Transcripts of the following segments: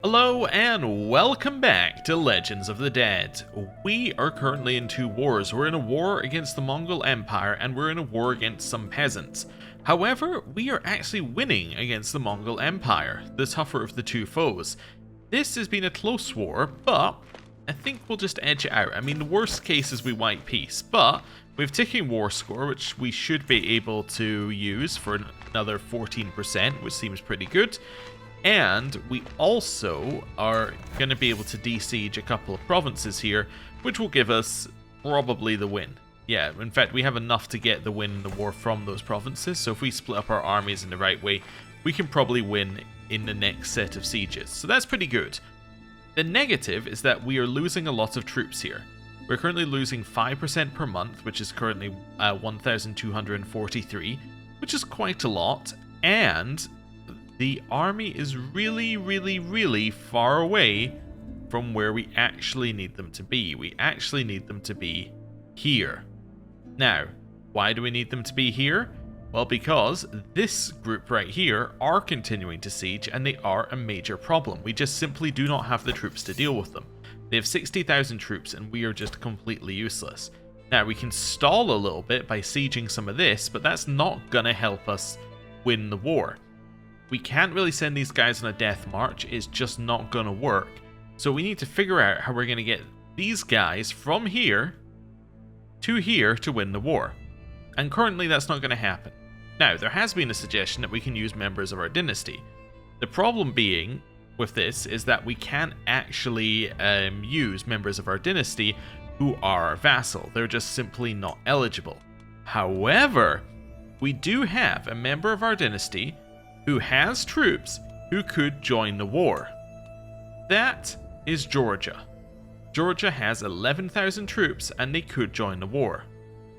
Hello and welcome back to Legends of the Dead. We are currently in two wars. We're in a war against the Mongol Empire and we're in a war against some peasants. However, we are actually winning against the Mongol Empire, the tougher of the two foes. This has been a close war, but I think we'll just edge it out. I mean, the worst case is we wipe peace, but we have ticking war score, which we should be able to use for another 14%, which seems pretty good. And we also are going to be able to de-siege a couple of provinces here, which will give us probably the win. Yeah, in fact, we have enough to get the win in the war from those provinces, so if we split up our armies in the right way, we can probably win in the next set of sieges. So that's pretty good. The negative is that we are losing a lot of troops here. We're currently losing 5% per month, which is currently 1,243, which is quite a lot, and the army is really far away from where we actually need them to be. We actually need them to be here. Now, why do we need them to be here? Well, because this group right here are continuing to siege and they are a major problem. We just simply do not have the troops to deal with them. They have 60,000 troops and we are just completely useless. Now, we can stall a little bit by sieging some of this, but that's not gonna help us win the war. We can't really send these guys on a death march, it's just not going to work. So we need to figure out how we're going to get these guys from here to win the war. And currently that's not going to happen. Now, there has been a suggestion that we can use members of our dynasty. The problem being with this is that we can't actually use members of our dynasty who are our vassal. They're just simply not eligible. However, we do have a member of our dynasty who has troops who could join the war. That is Georgia. Georgia has 11,000 troops and they could join the war.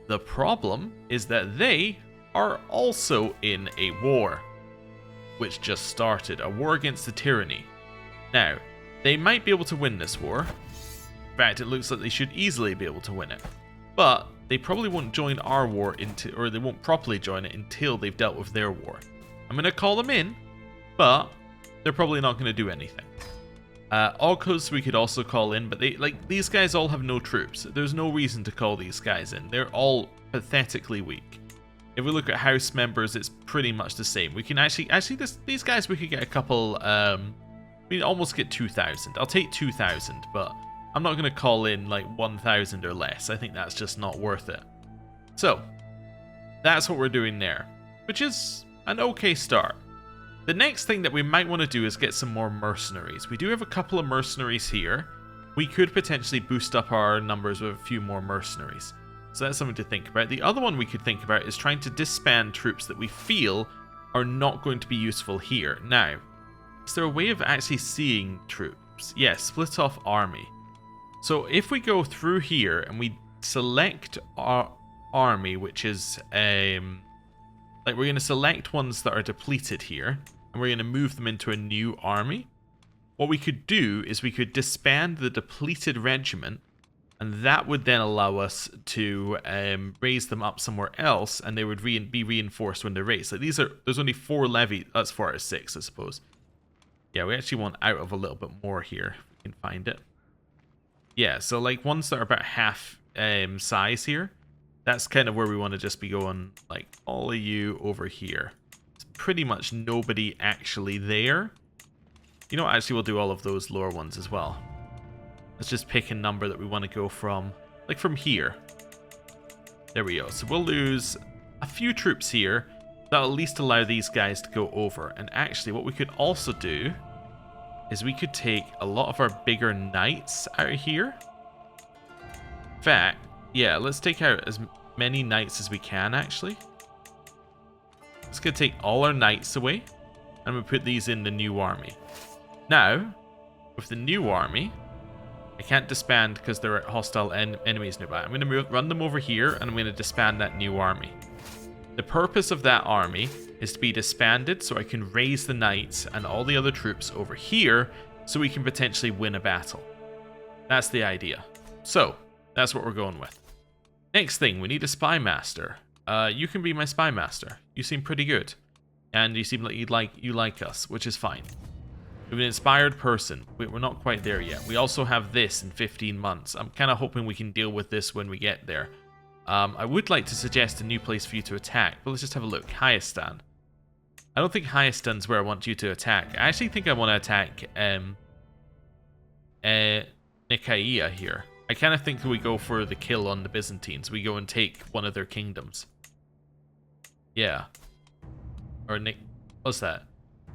The problem is that they are also in a war, which just started, a war against the tyranny. Now, they might be able to win this war. In fact, it looks like they should easily be able to win it. But they probably won't join our war or they won't properly join it until they've dealt with their war. I'm going to call them in, but they're probably not going to do anything. Ogos we could also call in, but these guys all have no troops. There's no reason to call these guys in. They're all pathetically weak. If we look at house members, it's pretty much the same. We can these guys we could get a couple, we almost get 2,000. I'll take 2,000, but I'm not going to call in like 1,000 or less. I think that's just not worth it. So, that's what we're doing there, which is an okay start. The next thing that we might want to do is get some more mercenaries. We do have a couple of mercenaries here. We could potentially boost up our numbers with a few more mercenaries. So that's something to think about. The other one we could think about is trying to disband troops that we feel are not going to be useful here. Now, is there a way of actually seeing troops? Yes, split off army. So if we go through here and we select our army, which is we're going to select ones that are depleted here, and we're going to move them into a new army. What we could do is we could disband the depleted regiment, and that would then allow us to raise them up somewhere else, and they would be reinforced when they're raised. Like there's only 4 levy. That's 4 out of 6, I suppose. Yeah, we actually want out of a little bit more here, if we can find it. Yeah, so like ones that are about half size here. That's kind of where we want to just be going, like, all of you over here. It's pretty much nobody actually there. You know what, actually we'll do all of those lower ones as well. Let's just pick a number that we want to go from, like from here. There we go. So we'll lose a few troops here. That'll at least allow these guys to go over. And actually what we could also do is we could take a lot of our bigger knights out of here. In fact, yeah, let's take out as many knights as we can, actually. Let's go take all our knights away, and we put these in the new army. Now, with the new army, I can't disband because there are hostile enemies nearby. I'm going to run them over here, and I'm going to disband that new army. The purpose of that army is to be disbanded so I can raise the knights and all the other troops over here so we can potentially win a battle. That's the idea. So, that's what we're going with. Next thing, we need a spy master. You can be my spy master. You seem pretty good. And you seem like you like us, which is fine. We have an inspired person. We're not quite there yet. We also have this in 15 months. I'm kind of hoping we can deal with this when we get there. I would like to suggest a new place for you to attack, but let's just have a look. Hayastan. I don't think Hayastan's where I want you to attack. I actually think I want to attack Nicaea here. I kind of think we go for the kill on the Byzantines. We go and take one of their kingdoms. Yeah. Or what's that?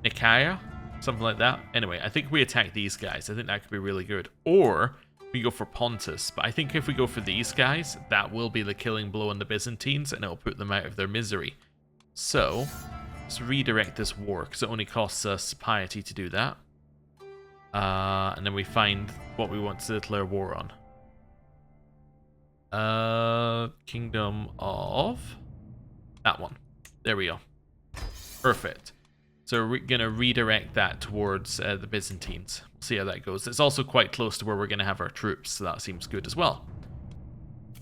Nicaea? Something like that. Anyway, I think we attack these guys. I think that could be really good. Or we go for Pontus. But I think if we go for these guys, that will be the killing blow on the Byzantines, and it'll put them out of their misery. So, let's redirect this war, because it only costs us piety to do that. And then we find what we want to declare war on. Kingdom of... that one. There we go. Perfect. So we're going to redirect that towards the Byzantines. We'll see how that goes. It's also quite close to where we're going to have our troops, so that seems good as well.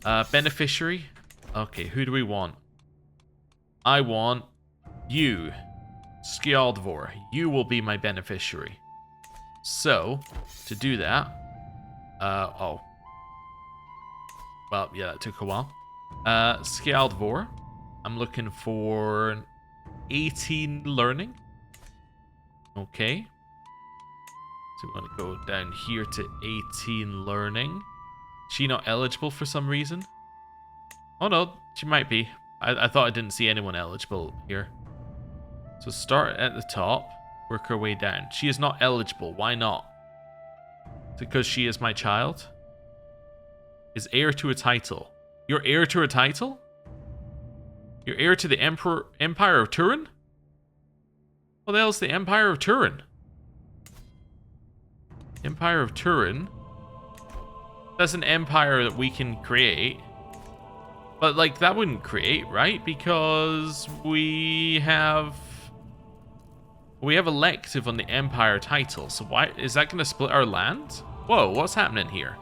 Beneficiary. Okay, who do we want? I want you. Skjaldvor. You will be my beneficiary. So, to do that... oh. Well, yeah, that took a while. Skjaldvor. I'm looking for 18 learning. Okay. So we want to go down here to 18 learning. She not eligible for some reason? Oh no, she might be. I thought I didn't see anyone eligible here. So start at the top, work her way down. She is not eligible. Why not? Because she is my child? Is heir to a title. You're heir to a title? You're heir to the Empire of Turin? What the hell is the Empire of Turin? Empire of Turin? That's an empire that we can create. But, like, that wouldn't create, right? Because we have elective on the Empire title. So why is that going to split our land? Whoa, what's happening here?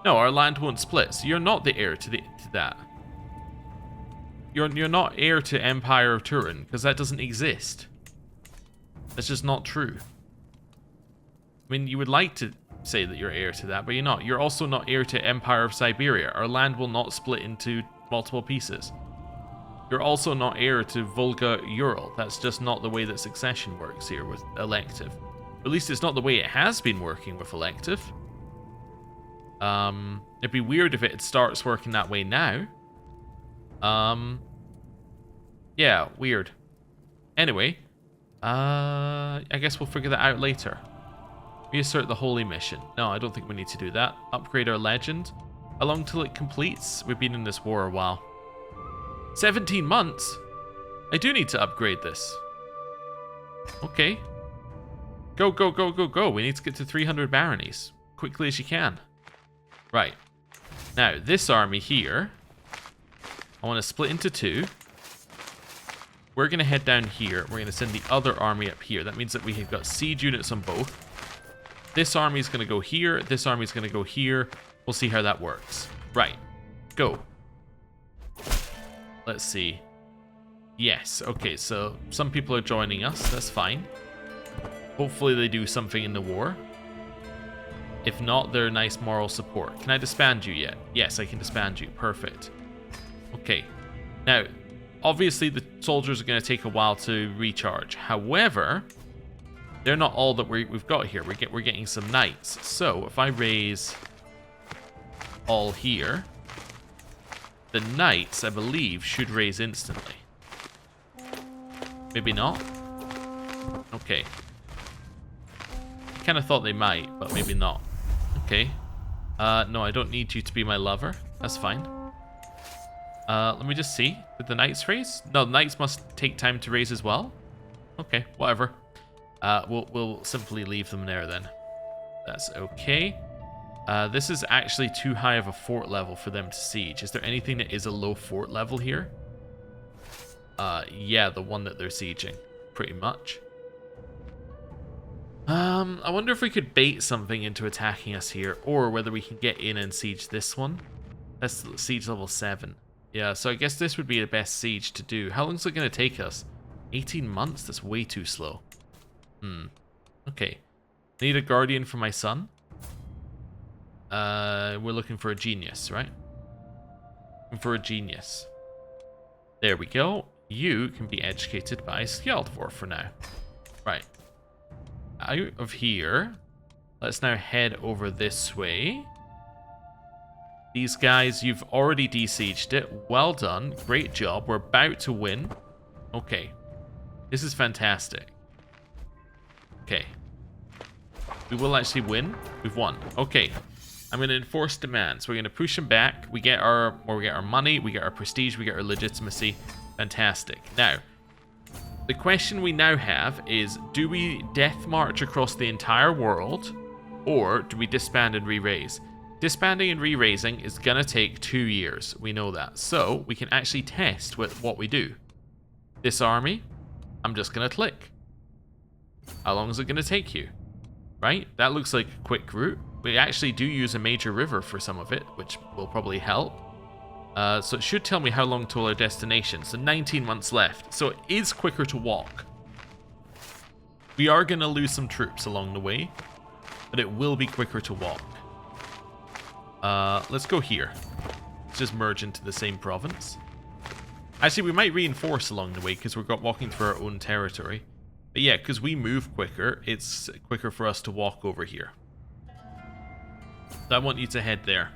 No, our land won't split. So you're not the heir to that. You're not heir to Empire of Turin because that doesn't exist. That's just not true. I mean, you would like to say that you're heir to that, but you're not. You're also not heir to Empire of Siberia. Our land will not split into multiple pieces. You're also not heir to Volga-Ural. That's just not the way that succession works here with elective. At least it's not the way it has been working with elective. It'd be weird if it starts working that way now. Yeah, weird. Anyway, I guess we'll figure that out later. Reassert the holy mission. No, I don't think we need to do that. Upgrade our legend. How long till it completes? We've been in this war a while. 17 months? I do need to upgrade this. Okay. Go, go, go, go, go. We need to get to 300 baronies. Quickly as you can. Right. Now, this army here, I want to split into two. We're going to head down here. We're going to send the other army up here. That means that we have got siege units on both. This army is going to go here. This army is going to go here. We'll see how that works. Right. Go. Let's see. Yes. Okay, so some people are joining us. That's fine. Hopefully they do something in the war. If not, they're nice moral support. Can I disband you yet? Yes, I can disband you. Perfect. Okay. Now, obviously the soldiers are going to take a while to recharge. However, they're not all that we've got here. We're getting some knights. So if I raise all here, the knights, I believe, should raise instantly. Maybe not? Okay. I kind of thought they might, but maybe not. Okay. No, I don't need you to be my lover. That's fine. Let me just see. Did the knights raise? No, the knights must take time to raise as well. Okay, whatever. We'll simply leave them there then. That's okay. This is actually too high of a fort level for them to siege. Is there anything that is a low fort level here? Yeah, the one that they're sieging, pretty much. I wonder if we could bait something into attacking us here, or whether we can get in and siege this one. That's siege level 7. Yeah, so I guess this would be the best siege to do. How long is it going to take us? 18 months? That's way too slow. Okay. Need a guardian for my son. We're looking for a genius, right? Looking for a genius. There we go. You can be educated by Skjaldvor for now. Right. Out of here. Let's now head over this way. These guys, you've already de-sieged it. Well done. Great job. We're about to win. Okay. This is fantastic. Okay. We will actually win. We've won. Okay. I'm going to enforce demands. We're going to push them back. We get our money. We get our prestige. We get our legitimacy. Fantastic. Now, the question we now have is, do we death march across the entire world, or do we disband and re-raise? Disbanding and re-raising is going to take 2 years. We know that. So, we can actually test with what we do. This army, I'm just going to click. How long is it going to take you? Right? That looks like a quick route. We actually do use a major river for some of it, which will probably help. So it should tell me how long till our destination. So 19 months left. So it is quicker to walk. We are going to lose some troops along the way, but it will be quicker to walk. Let's go here. Let's just merge into the same province. Actually, we might reinforce along the way because we're walking through our own territory. But yeah, because we move quicker, it's quicker for us to walk over here. So I want you to head there.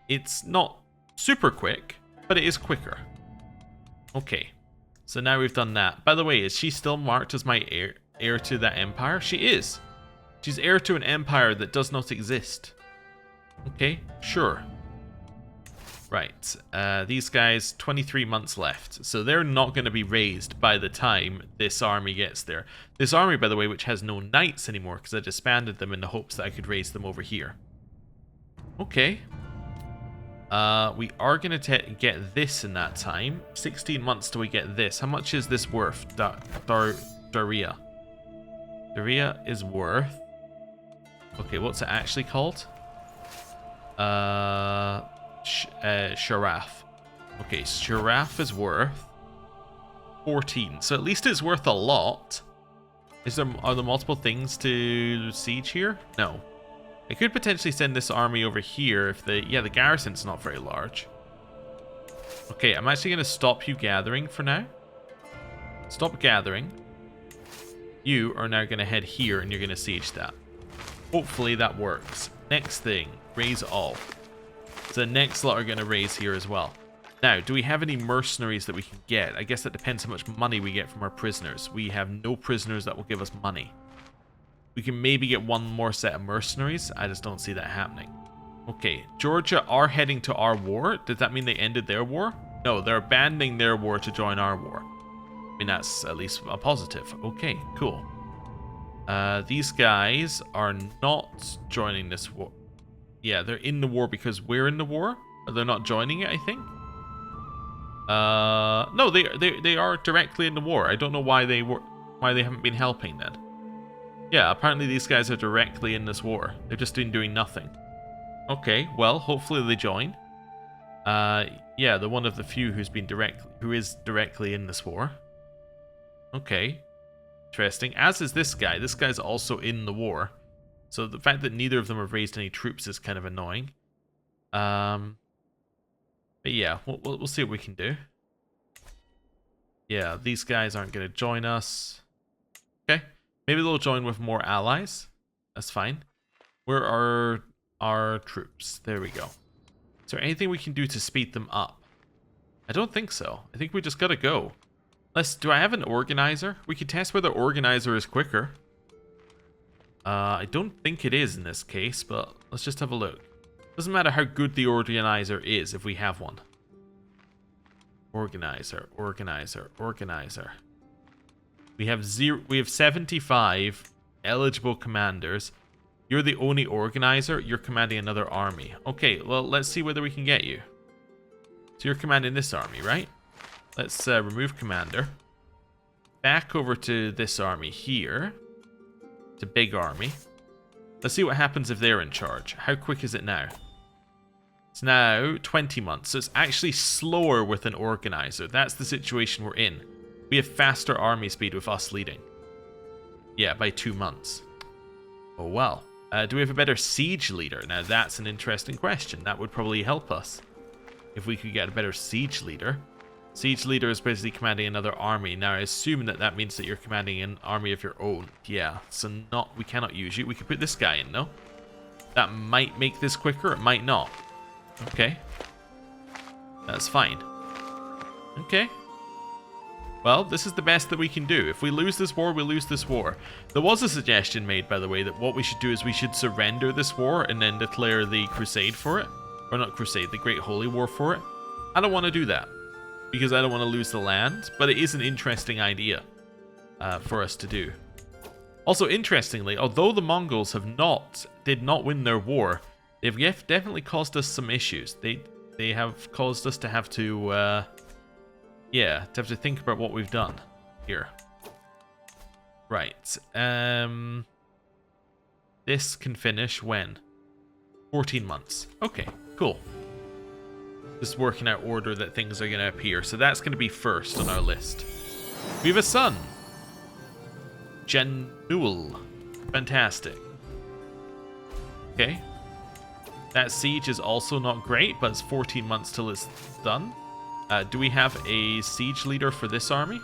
It's not super quick, but it is quicker. Okay, so now we've done that. By the way, is she still marked as my heir to that empire? She is. She's heir to an empire that does not exist. Okay, sure. Right, these guys, 23 months left. So they're not going to be raised by the time this army gets there. This army, by the way, which has no knights anymore, because I disbanded them in the hopes that I could raise them over here. Okay. We are going to get this in that time. 16 months till we get this. How much is this worth? Daria. Daria is worth... Okay, what's it actually called? Sharaf. Okay, Sharaf is worth 14. So at least it's worth a lot. Are there multiple things to siege here? No. I could potentially send this army over here if the garrison's not very large. Okay, I'm actually going to stop you gathering for now. Stop gathering. You are now going to head here and you're going to siege that. Hopefully that works. Next thing, raise all. So the next lot are going to raise here as well. Now, do we have any mercenaries that we can get? I guess that depends how much money we get from our prisoners. We have no prisoners that will give us money. We can maybe get one more set of mercenaries. I just don't see that happening. Okay, Georgia are heading to our war. Does that mean they ended their war? No, they're abandoning their war to join our war. I mean, that's at least a positive. Okay, cool. These guys are not joining this war. Yeah, they're in the war because we're in the war. They're not joining it, I think. No, they are directly in the war. I don't know why they haven't been helping then. Yeah, apparently these guys are directly in this war. They've just been doing nothing. Okay, well, hopefully they join. Yeah, they're one of the few who is directly in this war. Okay. Interesting. As is this guy. This guy's also in the war. So the fact that neither of them have raised any troops is kind of annoying. But yeah, we'll see what we can do. Yeah, these guys aren't going to join us. Okay. Maybe they'll join with more allies. That's fine. Where are our troops? There we go. Is there anything we can do to speed them up? I don't think so. I think we just gotta go. Do I have an organizer? We could test whether organizer is quicker. I don't think it is in this case, but let's just have a look. Doesn't matter how good the organizer is if we have one. Organizer. We have 75 eligible commanders. You're the only organizer. You're commanding another army. Okay, well, let's see whether we can get you. So you're commanding this army, right? Let's remove commander. Back over to this army here. To big army. Let's see what happens if they're in charge. How quick is it now? It's now 20 months. So it's actually slower with an organizer. That's the situation we're in. We have faster army speed with us leading. Yeah, by 2 months. Oh, well. Do we have a better siege leader? Now, that's an interesting question. That would probably help us if we could get a better siege leader. Siege leader is basically commanding another army. Now, I assume that that means that you're commanding an army of your own. Yeah, so we cannot use you. We could put this guy in, no? That might make this quicker. It might not. Okay. That's fine. Okay. Well, this is the best that we can do. If we lose this war, we lose this war. There was a suggestion made, by the way, that what we should do is we should surrender this war and then declare the crusade for it. Or not crusade, the Great Holy War for it. I don't want to do that, because I don't want to lose the land, but it is an interesting idea for us to do. Also, interestingly, although the Mongols did not win their war, they've definitely caused us some issues. They have caused us to have to... yeah, to have to think about what we've done here. Right. This can finish when? 14 months. Okay, cool. Just working out order that things are going to appear. So that's going to be first on our list. We have a son. Genuel. Fantastic. Okay. That siege is also not great, but it's 14 months till it's done. Do we have a siege leader for this army?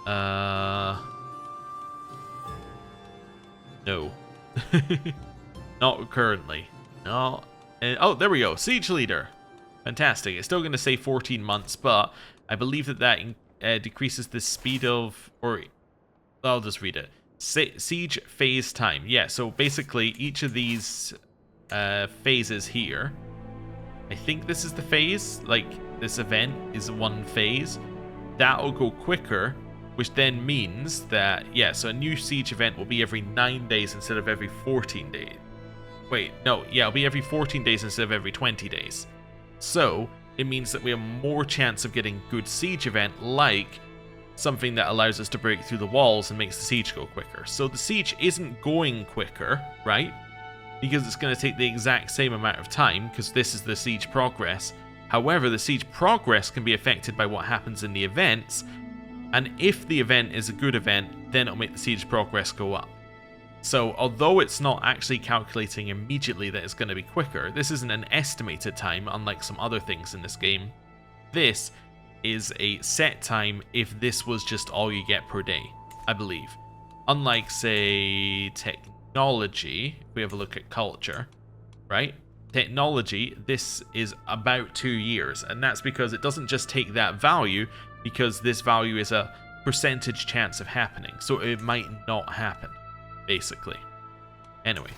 No. Not currently. No. Oh, there we go. Siege leader. Fantastic. It's still going to say 14 months, but I believe that decreases the speed of... Or I'll just read it. Siege phase time. Yeah, so basically each of these phases here... I think this is the phase, like this event is one phase. That'll go quicker, which then means that, yeah, so a new siege event will be every 9 days instead of every 14 days. Wait, no, yeah, it'll be every 14 days instead of every 20 days. So, it means that we have more chance of getting good siege event, like something that allows us to break through the walls and makes the siege go quicker. So the siege isn't going quicker, right? Because it's going to take the exact same amount of time, because this is the siege progress. However, the siege progress can be affected by what happens in the events, and if the event is a good event, then it'll make the siege progress go up. So, although it's not actually calculating immediately that it's going to be quicker, this isn't an estimated time, unlike some other things in this game. This is a set time if this was just all you get per day, I believe. Unlike, say, technology, if we have a look at culture, right? Technology, this is about 2 years, and that's because it doesn't just take that value, because this value is a percentage chance of happening, so it might not happen, basically. Anyway.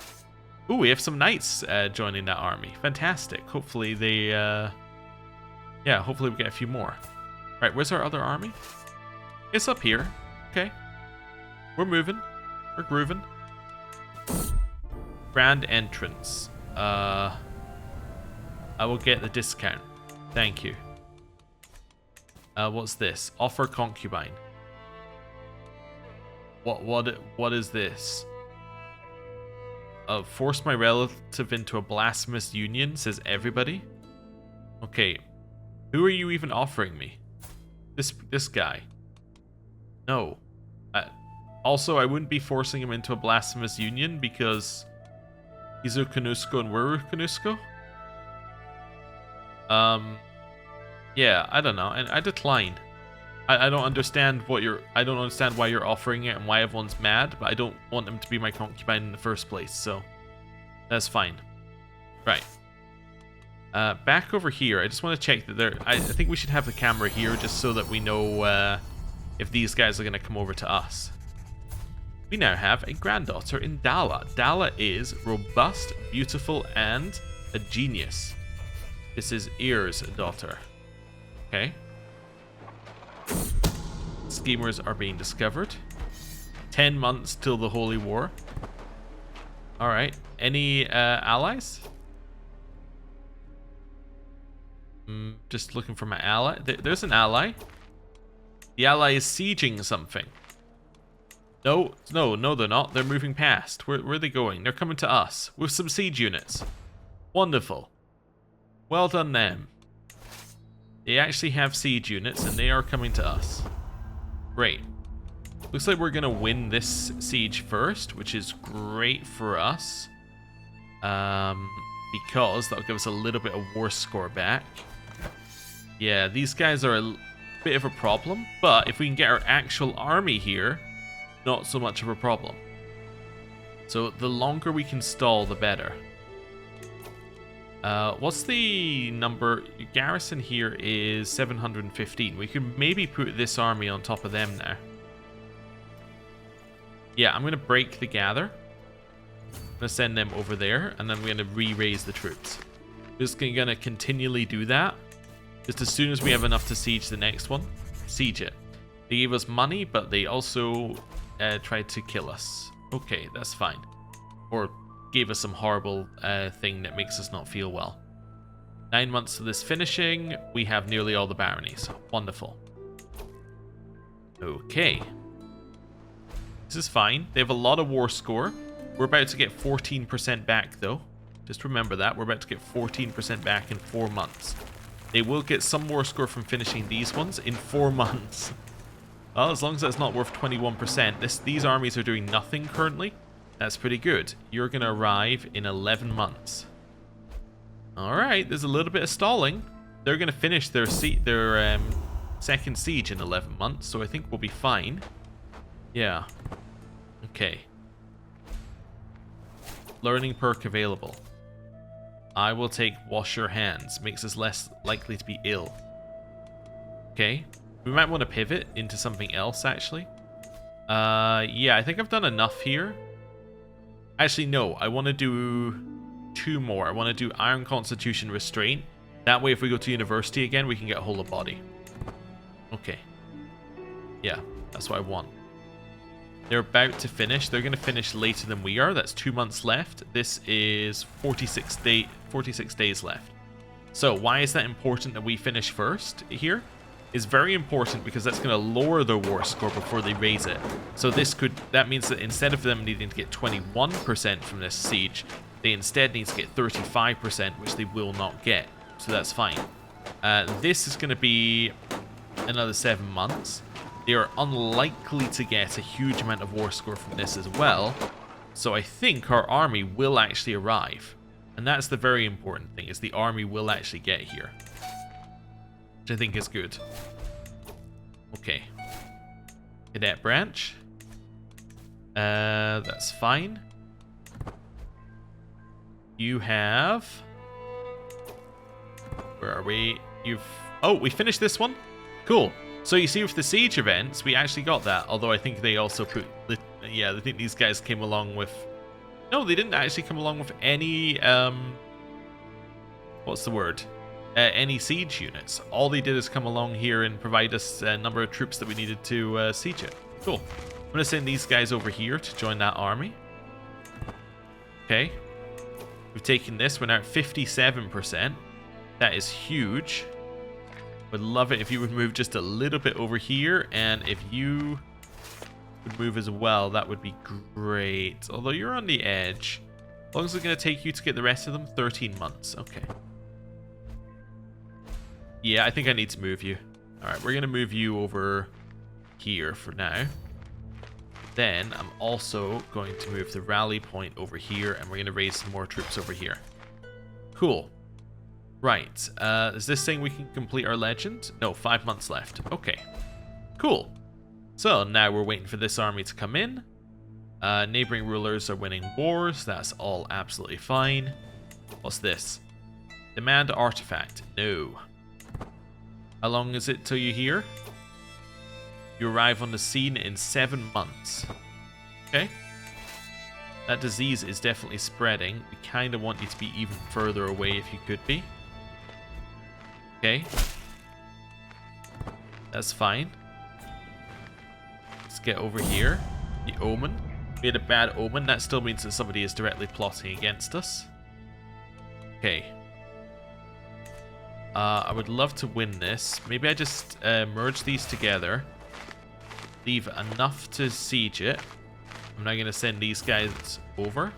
Ooh, we have some knights joining that army. Fantastic. Hopefully they, yeah, hopefully we get a few more. Right, where's our other army? It's up here. Okay. We're moving. We're grooving. Grand entrance. I will get the discount. Thank you. What's this? Offer concubine. What is this? Force my relative into a blasphemous union, says everybody. Okay. Who are you even offering me? This guy. No. Also, I wouldn't be forcing him into a blasphemous union because he's Ukanusko and we're Ukanusko. Yeah, I don't know. And I decline. I don't understand I don't understand why you're offering it and why everyone's mad, but I don't want them to be my concubine in the first place, so that's fine. Right. Back over here, I just want to check that I think we should have the camera here just so that we know if these guys are going to come over to us. We now have a granddaughter in Dala. Dala is robust, beautiful, and a genius. This is Ir's daughter. Okay. Schemers are being discovered. 10 months till the Holy War. Alright. Any allies? Just looking for my ally. There's an ally. The ally is sieging something. No, they're not. They're moving past. Where are they going? They're coming to us with some siege units. Wonderful. Well done, them. They actually have siege units, and they are coming to us. Great. Looks like we're going to win this siege first, which is great for us. Because that'll give us a little bit of war score back. Yeah, these guys are a bit of a problem, but if we can get our actual army here, not so much of a problem. So the longer we can stall, the better. What's the number? Garrison here is 715. We could maybe put this army on top of them now. Yeah, I'm going to break the gather. I'm going to send them over there, and then we're going to re-raise the troops. We're just going to continually do that. Just as soon as we have enough to siege the next one, siege it. They gave us money, but they also tried to kill us. Okay, that's fine. Or gave us some horrible thing that makes us not feel well. 9 months to this finishing. We have nearly all the baronies. Wonderful. Okay. This is fine. They have a lot of war score. We're about to get 14% back, though. Just remember that. We're about to get 14% back in 4 months. They will get some war score from finishing these ones in 4 months. Well, as long as that's not worth 21%. These armies are doing nothing currently. That's pretty good. You're going to arrive in 11 months. Alright, there's a little bit of stalling. They're going to finish their second siege in 11 months, so I think we'll be fine. Yeah. Okay. Learning perk available. I will take wash your hands. Makes us less likely to be ill. Okay. We might want to pivot into something else, actually. Yeah, I think I've done enough here. Actually, no. I want to do 2 more. I want to do Iron Constitution Restraint. That way, if we go to university again, we can get a hold of body. Okay. Yeah, that's what I want. They're about to finish. They're going to finish later than we are. That's 2 months left. This is 46 days left. So why is that important that we finish first here? It's very important because that's going to lower their war score before they raise it. So that means that instead of them needing to get 21% from this siege, they instead need to get 35%, which they will not get. So that's fine. This is going to be another 7 months. They are unlikely to get a huge amount of war score from this as well. So I think our army will actually arrive. And that's the very important thing, is the army will actually get here. Which I think is good. Okay. Cadet branch. That's fine. You have... Where are we? Oh, we finished this one? Cool. So you see with the siege events, we actually got that. Although I think they also put... Yeah, I think these guys came along with... No, they didn't actually come along with any... What's the word? Any siege units. All they did is come along here and provide us a number of troops that we needed to siege it. Cool. I'm going to send these guys over here to join that army. Okay. We've taken this. We're now at 57%. That is huge. Would love it if you would move just a little bit over here, and if you would move as well, that would be great. Although you're on the edge. How long is it going to take you to get the rest of them? 13 months. Okay. Yeah, I think I need to move you. Alright, we're going to move you over here for now. Then I'm also going to move the rally point over here, and we're going to raise some more troops over here. Cool. Right, is this saying we can complete our legend? No, 5 months left. Okay, cool. So now we're waiting for this army to come in. Neighboring rulers are winning wars. That's all absolutely fine. What's this? Demand artifact. No. How long is it till you're here? You arrive on the scene in 7 months. Okay. That disease is definitely spreading. We kind of want you to be even further away if you could be. Okay. That's fine. Let's get over here. The omen. We had a bad omen. That still means that somebody is directly plotting against us. Okay. I would love to win this. Maybe I just merge these together. Leave enough to siege it. I'm now going to send these guys over.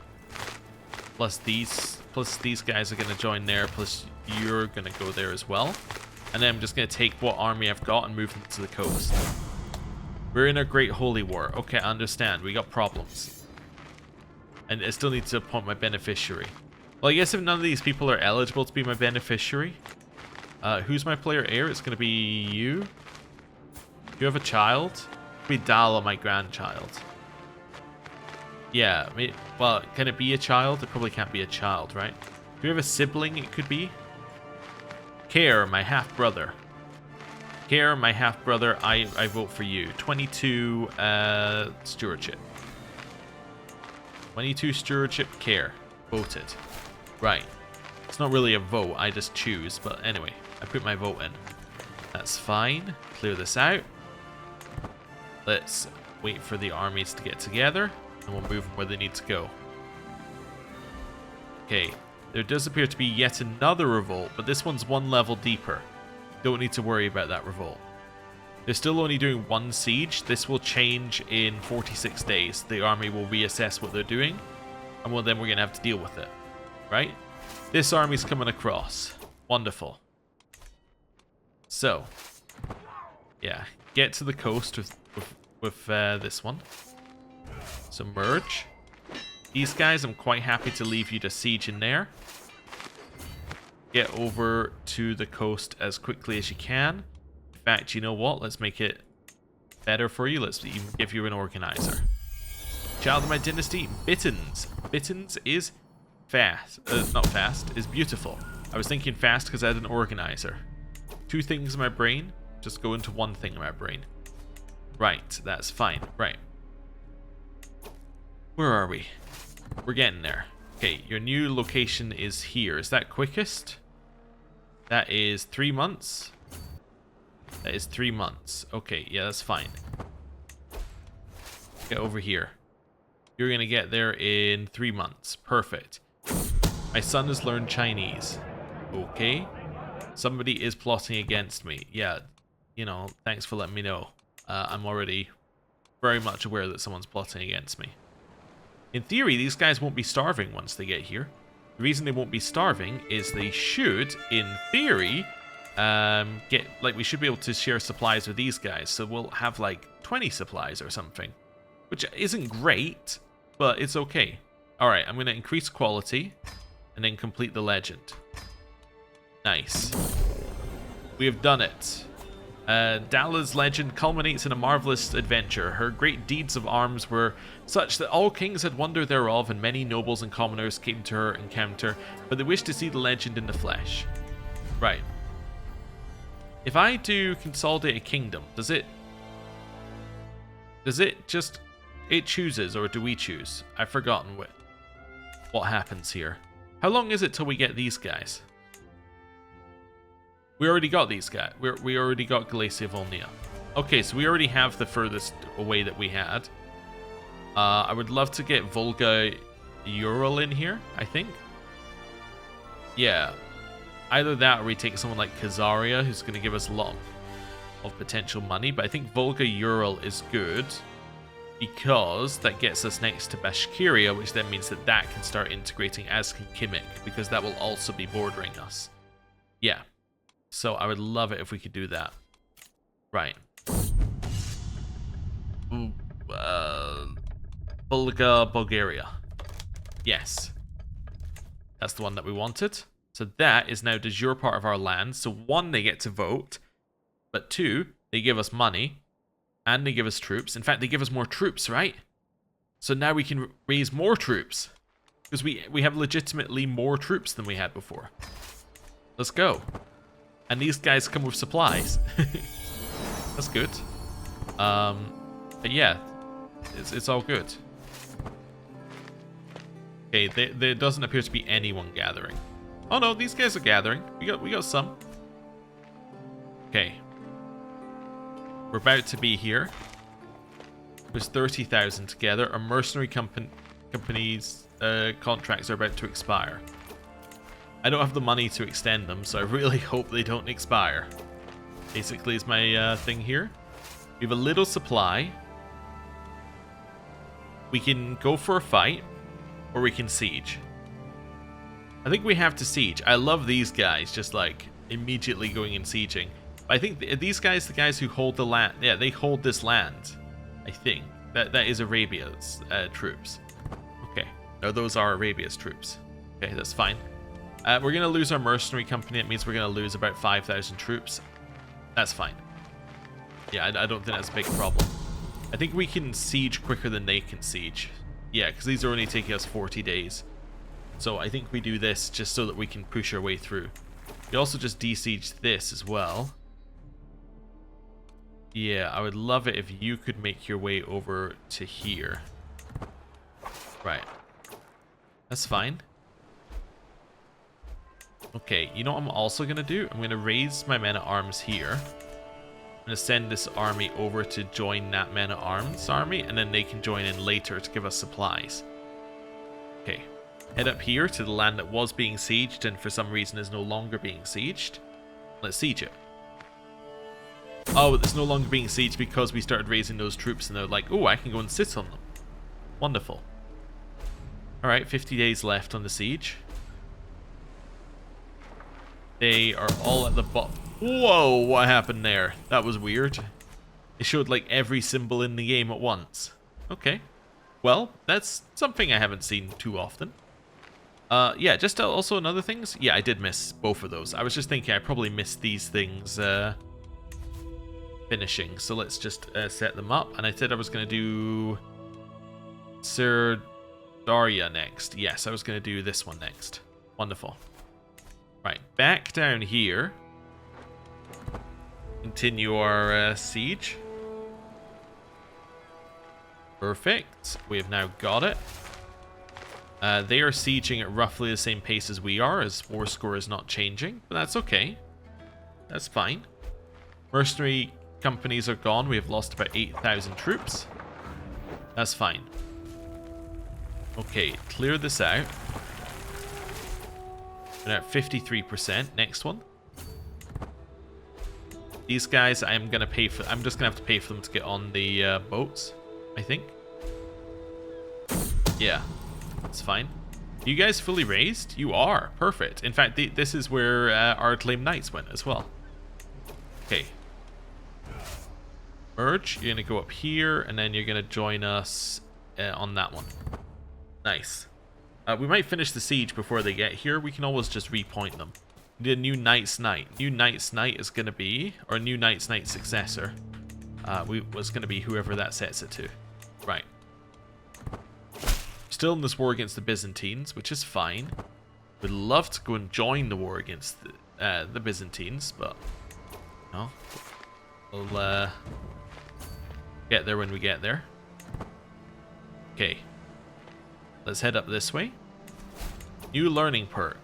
Plus these guys are going to join there. Plus you're going to go there as well. And then I'm just going to take what army I've got and move them to the coast. We're in a Great Holy War. Okay, I understand. We got problems. And I still need to appoint my beneficiary. Well, I guess if none of these people are eligible to be my beneficiary, who's my player heir? It's going to be you. Do you have a child? It'll be Dala, my grandchild. Yeah, well, can it be a child? It probably can't be a child, right? Do you have a sibling it could be? Care, my half-brother. Care, my half-brother, I vote for you. 22 stewardship. 22 stewardship, Care. Voted. Right. It's not really a vote, I just choose, but anyway, I put my vote in. That's fine. Clear this out. Let's wait for the armies to get together, and we'll move them where they need to go. Okay, there does appear to be yet another revolt, but this one's one level deeper. Don't need to worry about that revolt. They're still only doing one siege. This will change in 46 days. The army will reassess what they're doing, and well, then we're going to have to deal with it. Right? This army's coming across. Wonderful. So, yeah, get to the coast with this one. So merge. These guys, I'm quite happy to leave you to siege in there. Get over to the coast as quickly as you can. In fact, you know what? Let's make it better for you. Let's even give you an organizer. Child of my dynasty, Bittens. Bittens is fast. Not fast, is beautiful. I was thinking fast because I had an organizer. Two things in my brain, just go into one thing in my brain. Right, that's fine. Right. Where are we? We're getting there. Okay, your new location is here. Is that quickest? That is 3 months. That is 3 months. Okay, yeah, that's fine. Get over here. You're going to get there in 3 months. Perfect. My son has learned Chinese. Okay. Somebody is plotting against me. Yeah, you know, thanks for letting me know. I'm already very much aware that someone's plotting against me. In theory, these guys won't be starving once they get here. The reason they won't be starving is they should, in theory, we should be able to share supplies with these guys. So we'll have like 20 supplies or something, which isn't great, but it's okay. All right, I'm going to increase quality and then complete the legend. Nice. We have done it. Dala's legend culminates in a marvelous adventure. Her great deeds of arms were such that all kings had wonder thereof, and many nobles and commoners came to her encounter, but they wished to see the legend in the flesh. Right. If I do consolidate a kingdom, does it just... It chooses, or do we choose? I've forgotten what happens here. How long is it till we get these guys? We already got these guys. We already got Galicia Volnia. Okay, so we already have the furthest away that we had. I would love to get Volga Ural in here, I think. Yeah. Either that or we take someone like Khazaria, who's going to give us a lot of potential money. But I think Volga Ural is good because that gets us next to Bashkiria, which then means that that can start integrating, as can Kimmik, because that will also be bordering us. Yeah. So I would love it if we could do that. Right. Bulgaria. Yes. That's the one that we wanted. So that is now de jure part of our land. So 1, they get to vote. But 2, they give us money. And they give us troops. In fact, they give us more troops, right? So now we can raise more troops. Because we have legitimately more troops than we had before. Let's go. And these guys come with supplies. That's good. But yeah, it's all good. Okay, there doesn't appear to be anyone gathering. Oh no, these guys are gathering. We got some. Okay. We're about to be here. There's 30,000 together. Our mercenary companies' contracts are about to expire. I don't have the money to extend them, so I really hope they don't expire. Basically is my thing here. We have a little supply. We can go for a fight, or we can siege. I think we have to siege. I love these guys, just like immediately going and sieging. But I think these guys, the guys who hold the land, yeah, they hold this land. I think. That is Arabia's troops. Okay. No, those are Arabia's troops. Okay, that's fine. We're going to lose our mercenary company. It means we're going to lose about 5,000 troops. That's fine. Yeah, I don't think that's a big problem. I think we can siege quicker than they can siege. Yeah, because these are only taking us 40 days. So I think we do this just so that we can push our way through. We also just de-siege this as well. Yeah, I would love it if you could make your way over to here. Right. That's fine. Okay, you know what I'm also going to do? I'm going to raise my men-at-arms here. I'm going to send this army over to join that men-at-arms army, and then they can join in later to give us supplies. Okay. Head up here to the land that was being sieged and for some reason is no longer being sieged. Let's siege it. Oh, it's no longer being sieged because we started raising those troops and they're like, oh, I can go and sit on them. Wonderful. Alright, 50 days left on the siege. They are all at the bottom. Whoa, what happened there? That was weird. It showed like every symbol in the game at once. Okay. Well, that's something I haven't seen too often. Yeah, just also another things. Yeah, I did miss both of those. I was just thinking I probably missed these things finishing. So let's just set them up. And I said I was going to do Sir Daria next. Yes, I was going to do this one next. Wonderful. Right, back down here. Continue our siege. Perfect. We have now got it. They are sieging at roughly the same pace as we are, as war score is not changing, but that's okay. That's fine. Mercenary companies are gone. We have lost about 8,000 troops. That's fine. Okay, clear this out. We're at 53%. Next one. These guys, I'm gonna pay for. I'm just gonna have to pay for them to get on the boats. I think. Yeah, that's fine. You guys fully raised? You are perfect. In fact, this is where our Claim Knights went as well. Okay. Merge. You're gonna go up here, and then you're gonna join us on that one. Nice. We might finish the siege before they get here. We can always just repoint them. We did a new Knight's Knight. New Knight's Knight is going to be, or new Knight's Knight successor. Was going to be whoever that sets it to. Right. Still in this war against the Byzantines, which is fine. We'd love to go and join the war against the Byzantines, but no. We'll get there when we get there. Okay. Let's head up this way. New learning perk.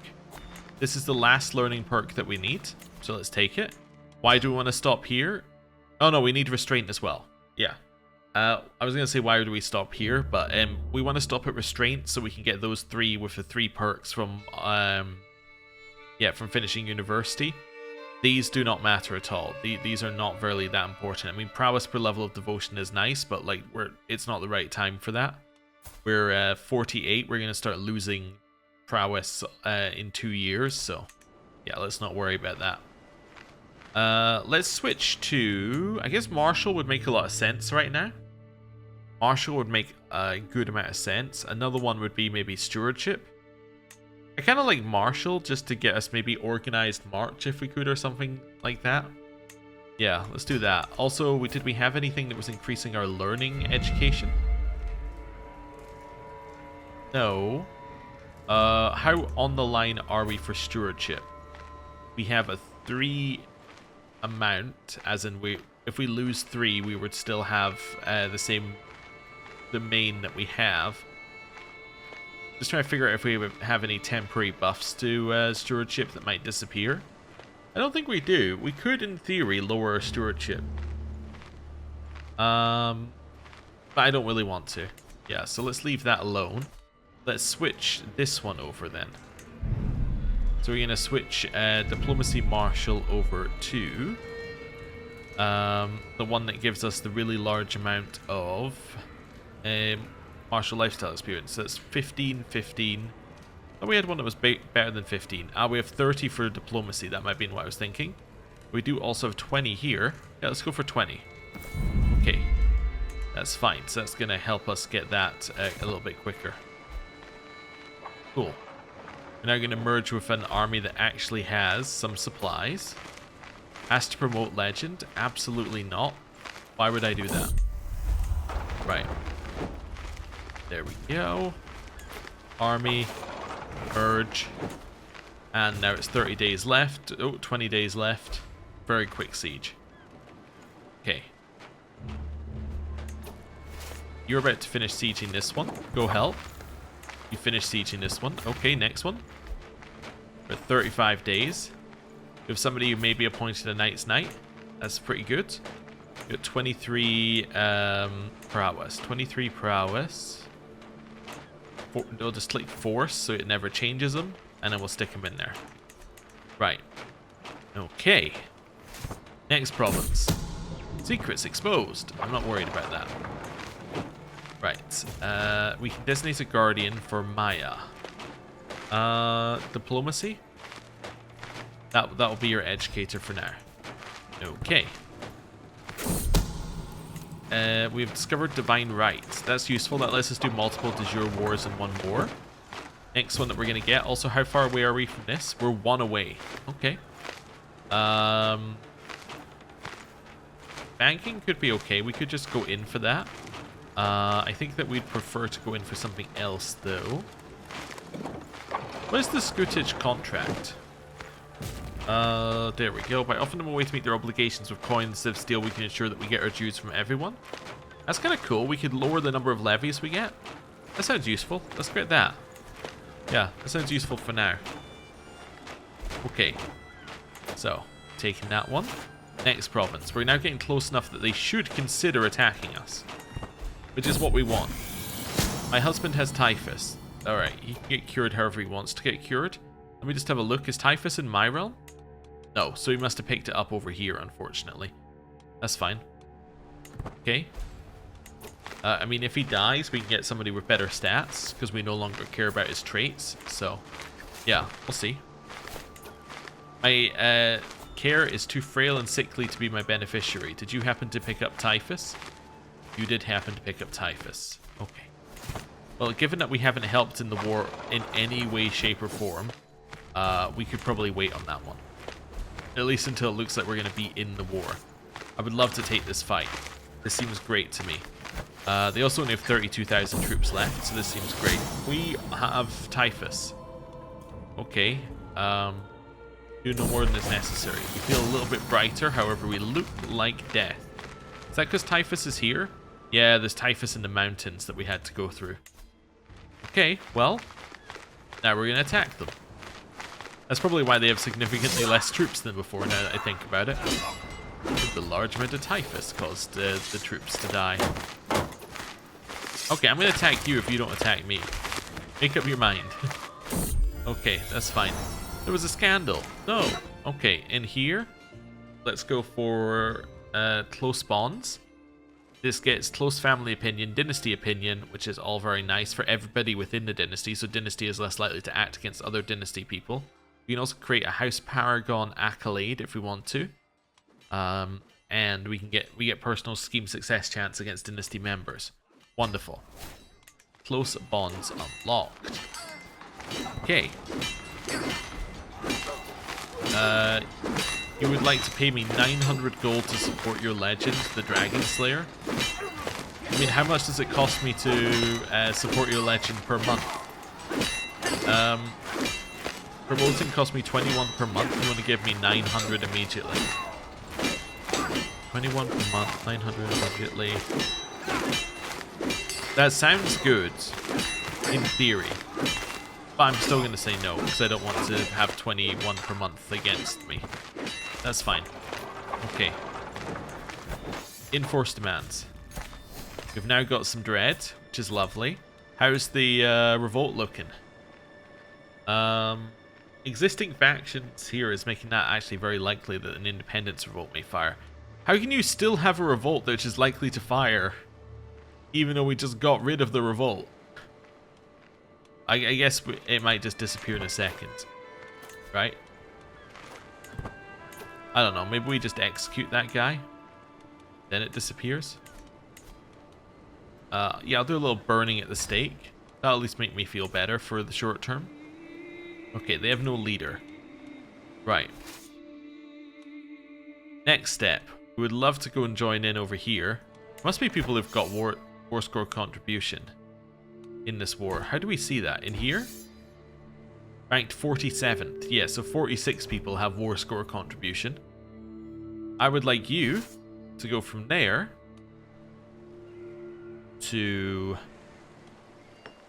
This is the last learning perk that we need, so let's take it. Why do we want to stop here? Oh no, we need restraint as well. Yeah. I was going to say why do we stop here, but we want to stop at restraint so we can get those three with the 3 perks from from finishing university. These do not matter at all. These are not really that important. I mean, prowess per level of devotion is nice, but like it's not the right time for that. We're 48. We're going to start losing prowess in 2 years, so yeah, let's not worry about that. Let's switch to, I guess Marshall would make a lot of sense right now. Marshall would make a good amount of sense. Another one would be maybe Stewardship. I kind of like Marshall just to get us maybe Organized March if we could, or something like that. Yeah, let's do that. Also, did we have anything that was increasing our learning education? No. How on the line are we for Stewardship? We have a 3 amount, as in if we lose 3, we would still have the same domain that we have. Just trying to figure out if we have any temporary buffs to Stewardship that might disappear. I don't think we do. We could, in theory, lower our Stewardship. But I don't really want to. Yeah, so let's leave that alone. Let's switch this one over then. So we're going to switch Diplomacy Marshal over to the one that gives us the really large amount of Martial Lifestyle Experience. So that's 15, 15. Oh, we had one that was better than 15. We have 30 for Diplomacy. That might be what I was thinking. We do also have 20 here. Yeah, let's go for 20. Okay. That's fine. So that's going to help us get that a little bit quicker. Cool. We're now going to merge with an army that actually has some supplies. Has to promote legend? Absolutely not. Why would I do that? Right. There we go. Army. Merge. And now it's 30 days left. Oh, 20 days left. Very quick siege. Okay. You're about to finish sieging this one. Go help. You finish sieging this one. Okay, next one. For 35 days. We have somebody who may be appointed a Knight's Knight. That's pretty good. We got 23 prowess. 23 prowess. They'll just click force so it never changes them. And then we'll stick them in there. Right. Okay. Next province. Secrets exposed. I'm not worried about that. Right. We can designate a guardian for Maya. Diplomacy? That'll be your educator for now. Okay. We've discovered divine rights. That's useful. That lets us do multiple de jure wars in one war. Next one that we're going to get. Also, how far away are we from this? We're 1 away. Okay. Banking could be okay. We could just go in for that. I think that we'd prefer to go in for something else, though. What is the scutage contract? There we go. By offering them a way to meet their obligations with coins instead of steel, we can ensure that we get our dues from everyone. That's kind of cool. We could lower the number of levies we get. That sounds useful. Let's get that. Yeah, that sounds useful for now. Okay. So, taking that one. Next province. We're now getting close enough that they should consider attacking us. Which is what we want. My husband has typhus. Alright, he can get cured however he wants to get cured. Let me just have a look. Is typhus in my realm? No, so he must have picked it up over here, unfortunately. That's fine. Okay. I mean, if he dies, we can get somebody with better stats, because we no longer care about his traits. So, yeah, we'll see. My care is too frail and sickly to be my beneficiary. Did you happen to pick up typhus? You did happen to pick up typhus. Okay. Well, given that we haven't helped in the war in any way, shape, or form, we could probably wait on that one. At least until it looks like we're going to be in the war. I would love to take this fight. This seems great to me. They also only have 32,000 troops left, so this seems great. We have typhus. Okay. Do no more than is necessary. We feel a little bit brighter, however, we look like death. Is that because typhus is here? Yeah, there's typhus in the mountains that we had to go through. Okay, well, now we're going to attack them. That's probably why they have significantly less troops than before, now that I think about it. The large amount of typhus caused the troops to die. Okay, I'm going to attack you if you don't attack me. Make up your mind. Okay, that's fine. There was a scandal. No. Okay, in here, let's go for close bonds. This gets close family opinion, dynasty opinion, which is all very nice for everybody within the dynasty, so dynasty is less likely to act against other dynasty people. We can also create a House Paragon accolade if we want to. And we get personal scheme success chance against dynasty members. Wonderful. Close bonds unlocked. Okay. You would like to pay me 900 gold to support your legend, the Dragon Slayer? I mean, how much does it cost me to support your legend per month? Promoting cost me 21 per month. You want to give me 900 immediately. 21 per month, 900 immediately. That sounds good, in theory. But I'm still going to say no, because I don't want to have 21 per month against me. That's fine. Okay. Enforced demands. We've now got some dread, which is lovely. How's the revolt looking? Existing factions here is making that actually very likely that an independence revolt may fire. How can you still have a revolt which is likely to fire, even though we just got rid of the revolt? I guess it might just disappear in a second, right? I don't know, maybe we just execute that guy, then it disappears. Yeah, I'll do a little burning at the stake. That'll at least make me feel better for the short term. Okay, they have no leader. Right. Next step. We would love to go and join in over here. Must be people who've got war score contribution in this war. How do we see that? In here? Ranked 47th. Yeah, so 46 people have war score contribution. I would like you to go from there to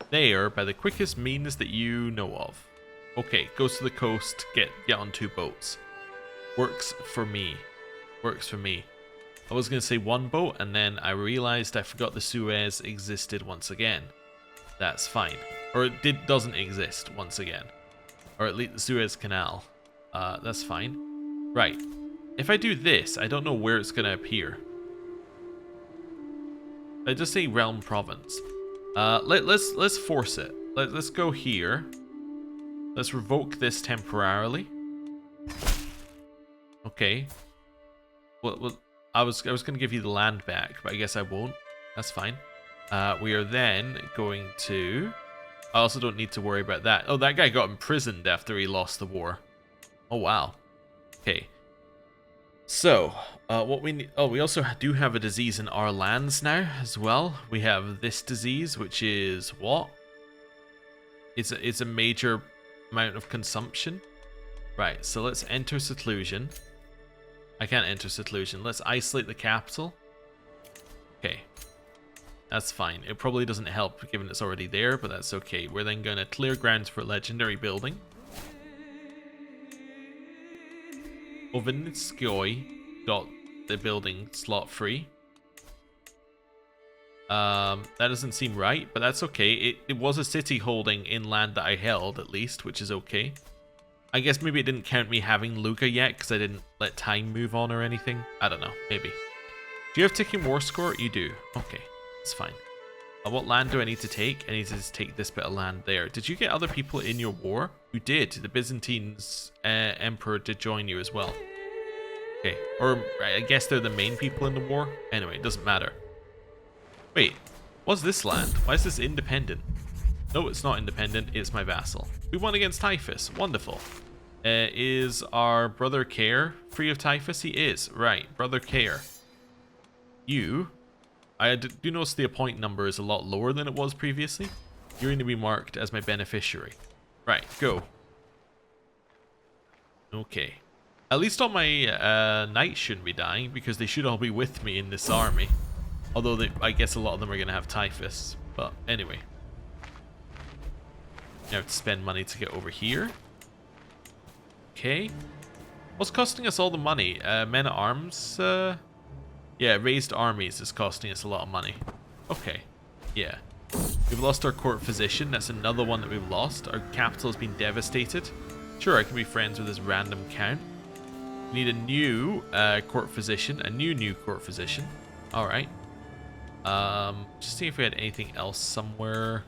there by the quickest means that you know of. Okay, goes to the coast, get on 2 boats. Works for me. Works for me. I was going to say 1 boat, and then I realized I forgot the Suez existed once again. That's fine. Or it doesn't exist once again. Or at least the Suez Canal. That's fine. Right. If I do this, I don't know where it's going to appear. I just say realm province. Let's force it. Let's go here. Let's revoke this temporarily. Okay. Well, I was going to give you the land back, but I guess I won't. That's fine. We are then going to... I also don't need to worry about that. Oh, that guy got imprisoned after he lost the war. Oh, wow. Okay. So, what we need... Oh, we also do have a disease in our lands now as well. We have this disease, which is what? It's a major amount of consumption. Right, so let's enter seclusion. I can't enter seclusion. Let's isolate the capital. Okay. That's fine. It probably doesn't help given it's already there, but that's okay. We're then going to clear grounds for legendary building. Ovinskoy got the building slot free. That doesn't seem right, but that's okay. It was a city holding in land that I held, at least, which is okay. I guess maybe it didn't count me having Luga yet, because I didn't let time move on or anything. I don't know, maybe. Do you have ticking war score? You do. Okay, that's fine. What land do I need to take? I need to take this bit of land there. Did you get other people in your war? You did. The Byzantines emperor did join you as well. Okay, or I guess they're the main people in the war. Anyway, it doesn't matter. Wait, what's this land? Why is this independent? No, it's not independent. It's my vassal. We won against typhus. Wonderful. Is our brother Care free of typhus? He is. Right, brother Care. You... I do notice the appoint number is a lot lower than it was previously. You're going to be marked as my beneficiary. Right, go. Okay. At least all my knights shouldn't be dying, because they should all be with me in this army. Although I guess a lot of them are going to have typhus. But anyway. You have to spend money to get over here. Okay. What's costing us all the money? Men at arms? Yeah, raised armies is costing us a lot of money. Okay. Yeah. We've lost our court physician. That's another one that we've lost. Our capital has been devastated. Sure, I can be friends with this random count. We need a new court physician. A new court physician. Alright. Just see if we had anything else somewhere.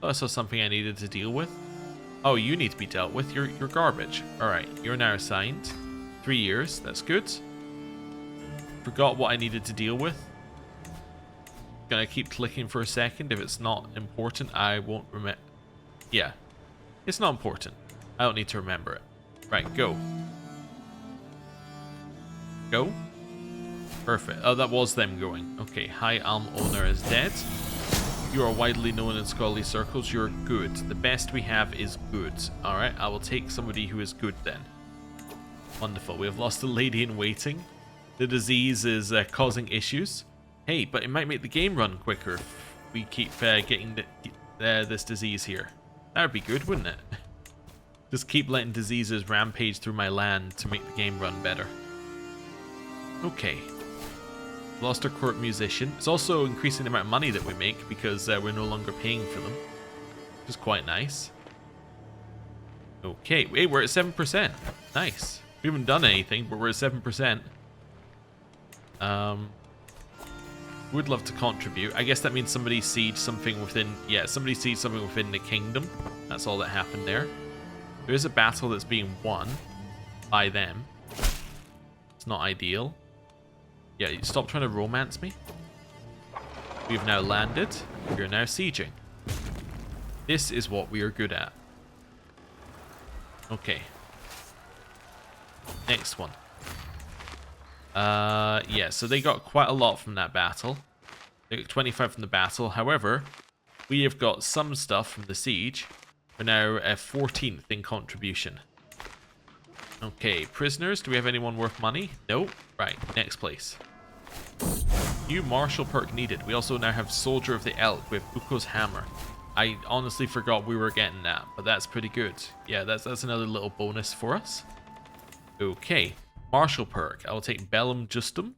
Oh, I saw something I needed to deal with. Oh, you need to be dealt with. You're garbage. Alright, you're now assigned. 3 years. That's good. Forgot what I needed to deal with. Gonna keep clicking for a second. If it's not important, I won't remember. Yeah. It's not important. I don't need to remember it. Right, go. Go. Perfect. Oh, that was them going. Okay, High Alm owner is dead. You are widely known in scholarly circles. You're good. The best we have is good. Alright, I will take somebody who is good then. Wonderful. We have lost a lady in waiting. The disease is causing issues. Hey, but it might make the game run quicker if we keep getting this disease here. That would be good, wouldn't it? Just keep letting diseases rampage through my land to make the game run better. Okay. Lost our court musician. It's also increasing the amount of money that we make because we're no longer paying for them. Which is quite nice. Okay, wait, we're at 7%. Nice. We haven't done anything, but we're at 7%. Would love to contribute. I guess that means somebody sieged something within... Yeah, somebody sieged something within the kingdom. That's all that happened there. There is a battle that's being won by them. It's not ideal. Yeah, stop trying to romance me. We've now landed. We are now sieging. This is what we are good at. Okay. Next one. Yeah, so they got quite a lot from that battle. They got 25 from the battle. However, we have got some stuff from the siege. We're now at 14th in contribution. Okay, prisoners. Do we have anyone worth money? No. Right, next place. New martial perk needed. We also now have Soldier of the Elk with Uko's Hammer. I honestly forgot we were getting that, but that's pretty good. Yeah, that's another little bonus for us. Okay, martial perk. I will take Bellum Justum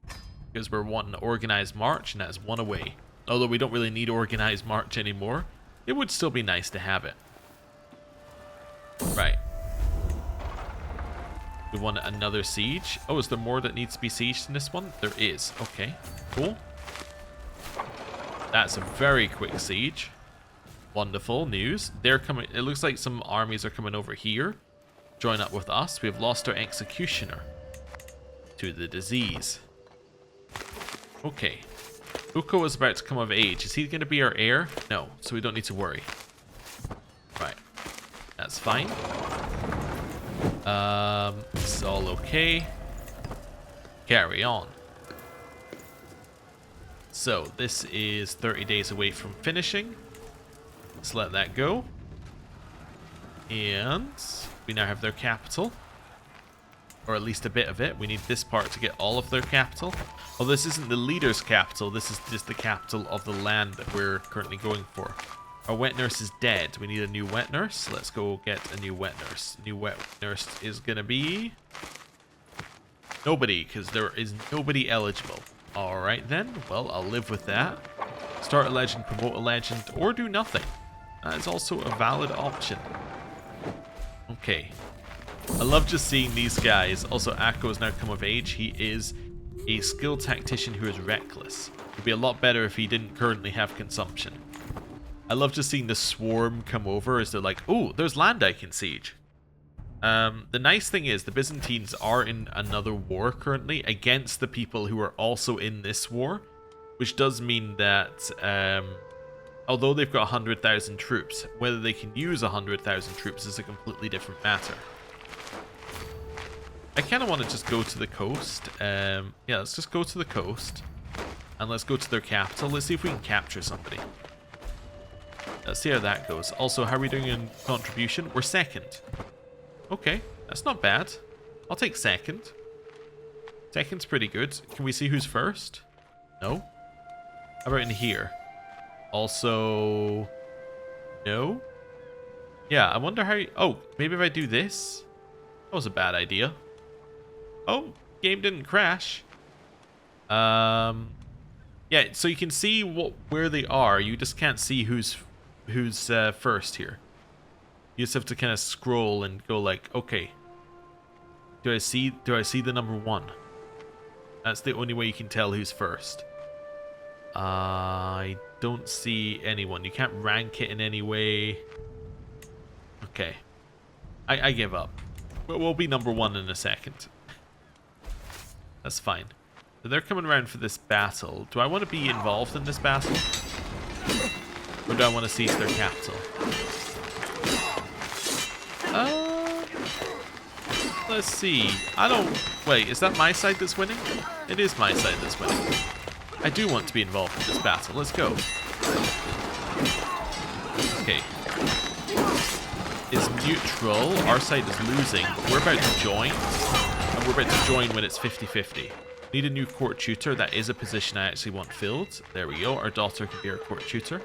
because we're wanting Organized March, and that's one away. Although we don't really need Organized March anymore, it would still be nice to have it. Right. We want another siege. Oh, is there more that needs to be sieged in this one? There is. Okay, cool. That's a very quick siege. Wonderful news. They're coming. It looks like some armies are coming over here. Join up with us. We have lost our executioner to the disease. Okay. Uko is about to come of age. Is he going to be our heir? No, so we don't need to worry. Right. That's fine. It's all okay. Carry on. So, this is 30 days away from finishing. Let's let that go. And we now have their capital. Or at least a bit of it. We need this part to get all of their capital. Well, this isn't the leader's capital. This is just the capital of the land that we're currently going for. Our wet nurse is dead. We need a new wet nurse. Let's go get a new wet nurse. New wet nurse is going to be... nobody, because there is nobody eligible. Alright then. Well, I'll live with that. Start a legend, promote a legend, or do nothing. That is also a valid option. Okay. I love just seeing these guys. Also, Akko has now come of age. He is a skilled tactician who is reckless. It would be a lot better if he didn't currently have consumption. I love just seeing the swarm come over as they're like, oh, there's land I can siege. The nice thing is the Byzantines are in another war currently against the people who are also in this war, which does mean that although they've got 100,000 troops, whether they can use 100,000 troops is a completely different matter. I kind of want to just go to the coast. Yeah, let's just go to the coast. And let's go to their capital. Let's see if we can capture somebody. Let's see how that goes. Also, how are we doing in contribution? We're second. Okay, that's not bad. I'll take second. Second's pretty good. Can we see who's first? No? How about in here? Also... no? Yeah, I wonder how... oh, maybe if I do this? That was a bad idea. Oh, game didn't crash. Yeah, so you can see where they are. You just can't see who's first here. You just have to kind of scroll and go like, okay, do I see the number 1? That's the only way you can tell who's first. I don't see anyone. You can't rank it in any way. Okay, I give up. But we'll be number 1 in a second. That's fine. So they're coming around for this battle. Do I want to be involved in this battle? Or do I want to seize their capital? Let's see. I don't... wait, is that my side that's winning? It is my side that's winning. I do want to be involved in this battle. Let's go. Okay. Is neutral. Our side is losing. We're about to join. And we're about to join when it's 50-50. Need a new court tutor. That is a position I actually want filled. There we go. Our daughter can be our court tutor.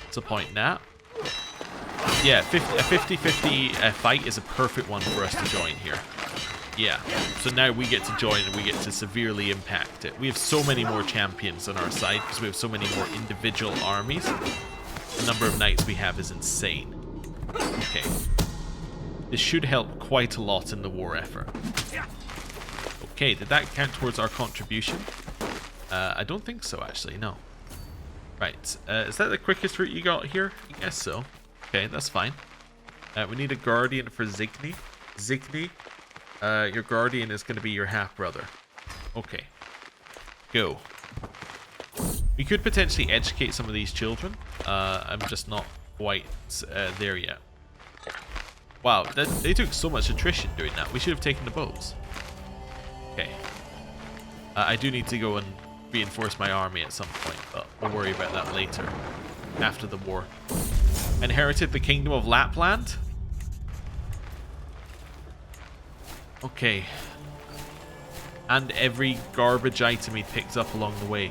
What's the point in that? Yeah, a 50-50 fight is a perfect one for us to join here. Yeah, so now we get to join and we get to severely impact it. We have so many more champions on our side because we have so many more individual armies. The number of knights we have is insane. Okay. This should help quite a lot in the war effort. Okay, did that count towards our contribution? I don't think so, actually, no. Right, is that the quickest route you got here? I guess so. Okay, that's fine. We need a guardian for Zigny. Zigny, your guardian is going to be your half-brother. Okay. Go. We could potentially educate some of these children. I'm just not quite there yet. Wow, they took so much attrition doing that. We should have taken the bows. Okay. I do need to go and reinforce my army at some point, but we'll worry about that later. After the war. Inherited the Kingdom of Lapland. Okay. And every garbage item he picked up along the way.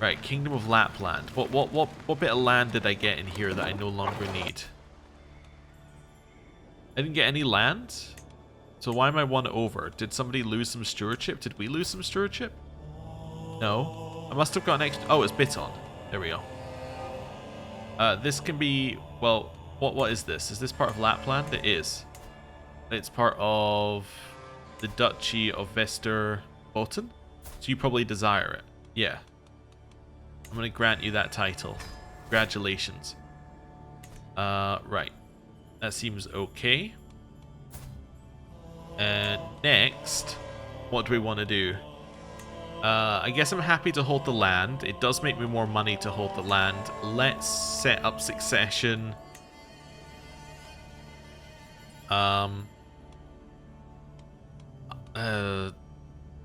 Right, Kingdom of Lapland. What bit of land did I get in here that I no longer need? I didn't get any land? So why am I one over? Did somebody lose some stewardship? Did we lose some stewardship? No. I must have got an extra... Oh, it's Biton. There we go. This can be... Well, what is this? Is this part of Lapland? It is. It's part of the Duchy of Västerbotten. So you probably desire it. Yeah. I'm going to grant you that title. Congratulations. Right. That seems okay. And next, what do we want to do? I guess I'm happy to hold the land. It does make me more money to hold the land. Let's set up succession.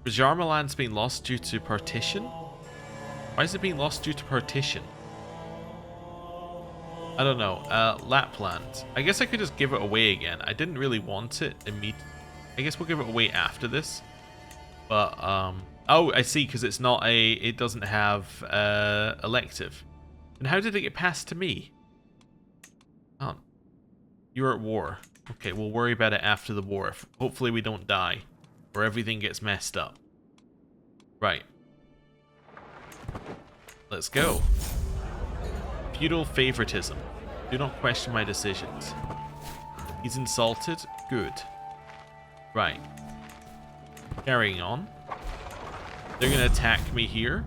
Jarmaland's being lost due to partition? Why is it being lost due to partition? I don't know. Lapland. I guess I could just give it away again. I didn't really want it immediately. I guess we'll give it away after this. But, oh, I see, because it's not a... It doesn't have elective. And how did it get passed to me? Oh. You're at war. Okay, we'll worry about it after the war. Hopefully we don't die. Or everything gets messed up. Right. Let's go. Feudal favoritism. Do not question my decisions. He's insulted. Good. Right. Carrying on. They're going to attack me here.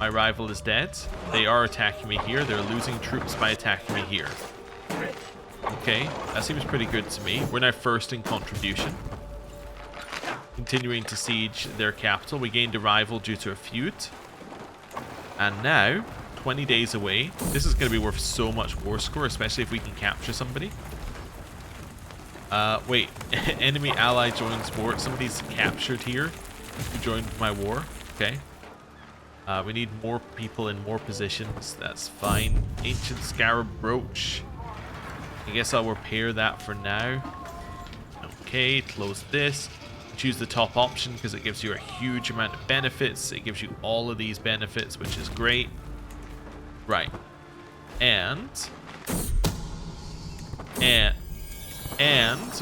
My rival is dead. They are attacking me here. They're losing troops by attacking me here. Okay, that seems pretty good to me. We're now first in contribution. Continuing to siege their capital. We gained a rival due to a feud. And now, 20 days away. This is going to be worth so much war score, especially if we can capture somebody. Wait. Enemy ally joins war. Somebody's captured here who joined my war. Okay. We need more people in more positions. That's fine. Ancient Scarab Brooch. I guess I'll repair that for now. Okay, close this. Choose the top option because it gives you a huge amount of benefits. It gives you all of these benefits, which is great. Right. And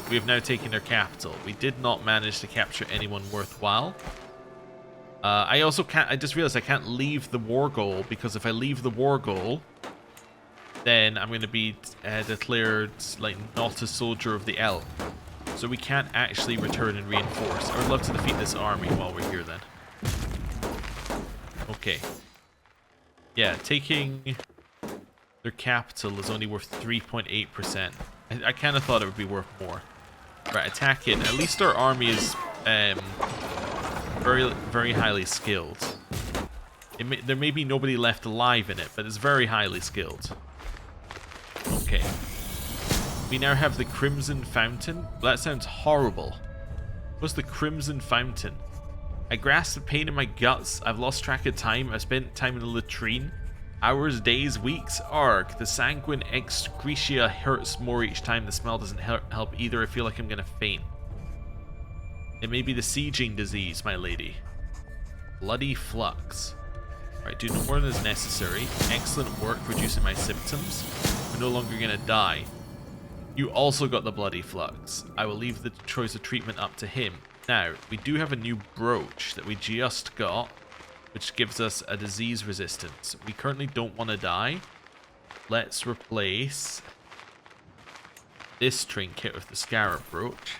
we have now taken their capital. We did not manage to capture anyone worthwhile. I also can't... I just realized I can't leave the war goal, because if I leave the war goal, then I'm going to be declared like not a soldier of the elk. So we can't actually return and reinforce. I would love to defeat this army while we're here then. Okay. Yeah, taking their capital is only worth 3.8%. I kind of thought it would be worth more. Right, attack it. At least our army is very, very highly skilled. There may be nobody left alive in it, but it's very highly skilled. Okay. We now have the Crimson Fountain. That sounds horrible. What's the Crimson Fountain? I grasp the pain in my guts. I've lost track of time. I've spent time in the latrine. Hours, days, weeks. Arg. The sanguine excretia hurts more each time. The smell doesn't help either. I feel like I'm going to faint. It may be the sieging disease, my lady. Bloody flux. Alright, do no more than is necessary. Excellent work reducing my symptoms. We're no longer going to die. You also got the bloody flux. I will leave the choice of treatment up to him. Now, we do have a new brooch that we just got, which gives us a disease resistance. We currently don't want to die. Let's replace this trinket with the scarab brooch.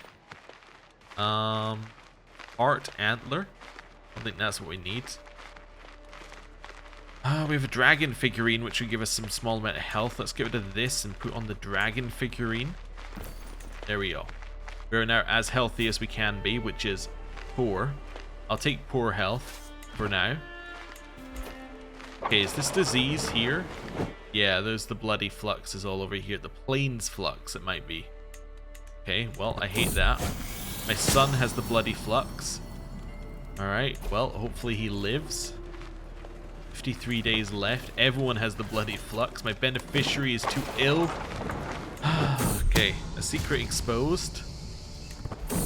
Heart antler. I think that's what we need. We have a dragon figurine, which will give us some small amount of health. Let's get rid of this and put on the dragon figurine. There we go. We're now as healthy as we can be, which is poor. I'll take poor health for now. Okay, is this disease here? Yeah, there's the bloody fluxes all over here. The plains flux, it might be. Okay, well, I hate that. My son has the bloody flux. Alright, well, hopefully he lives. 53 days left. Everyone has the bloody flux. My beneficiary is too ill. Okay, a secret exposed.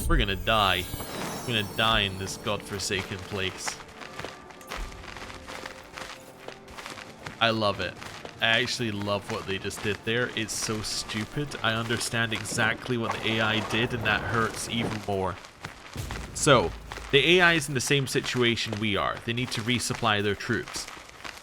We're gonna die. We're gonna die in this godforsaken place. I love it. I actually love what they just did there. It's so stupid. I understand exactly what the AI did, and that hurts even more. So, the AI is in the same situation we are. They need to resupply their troops.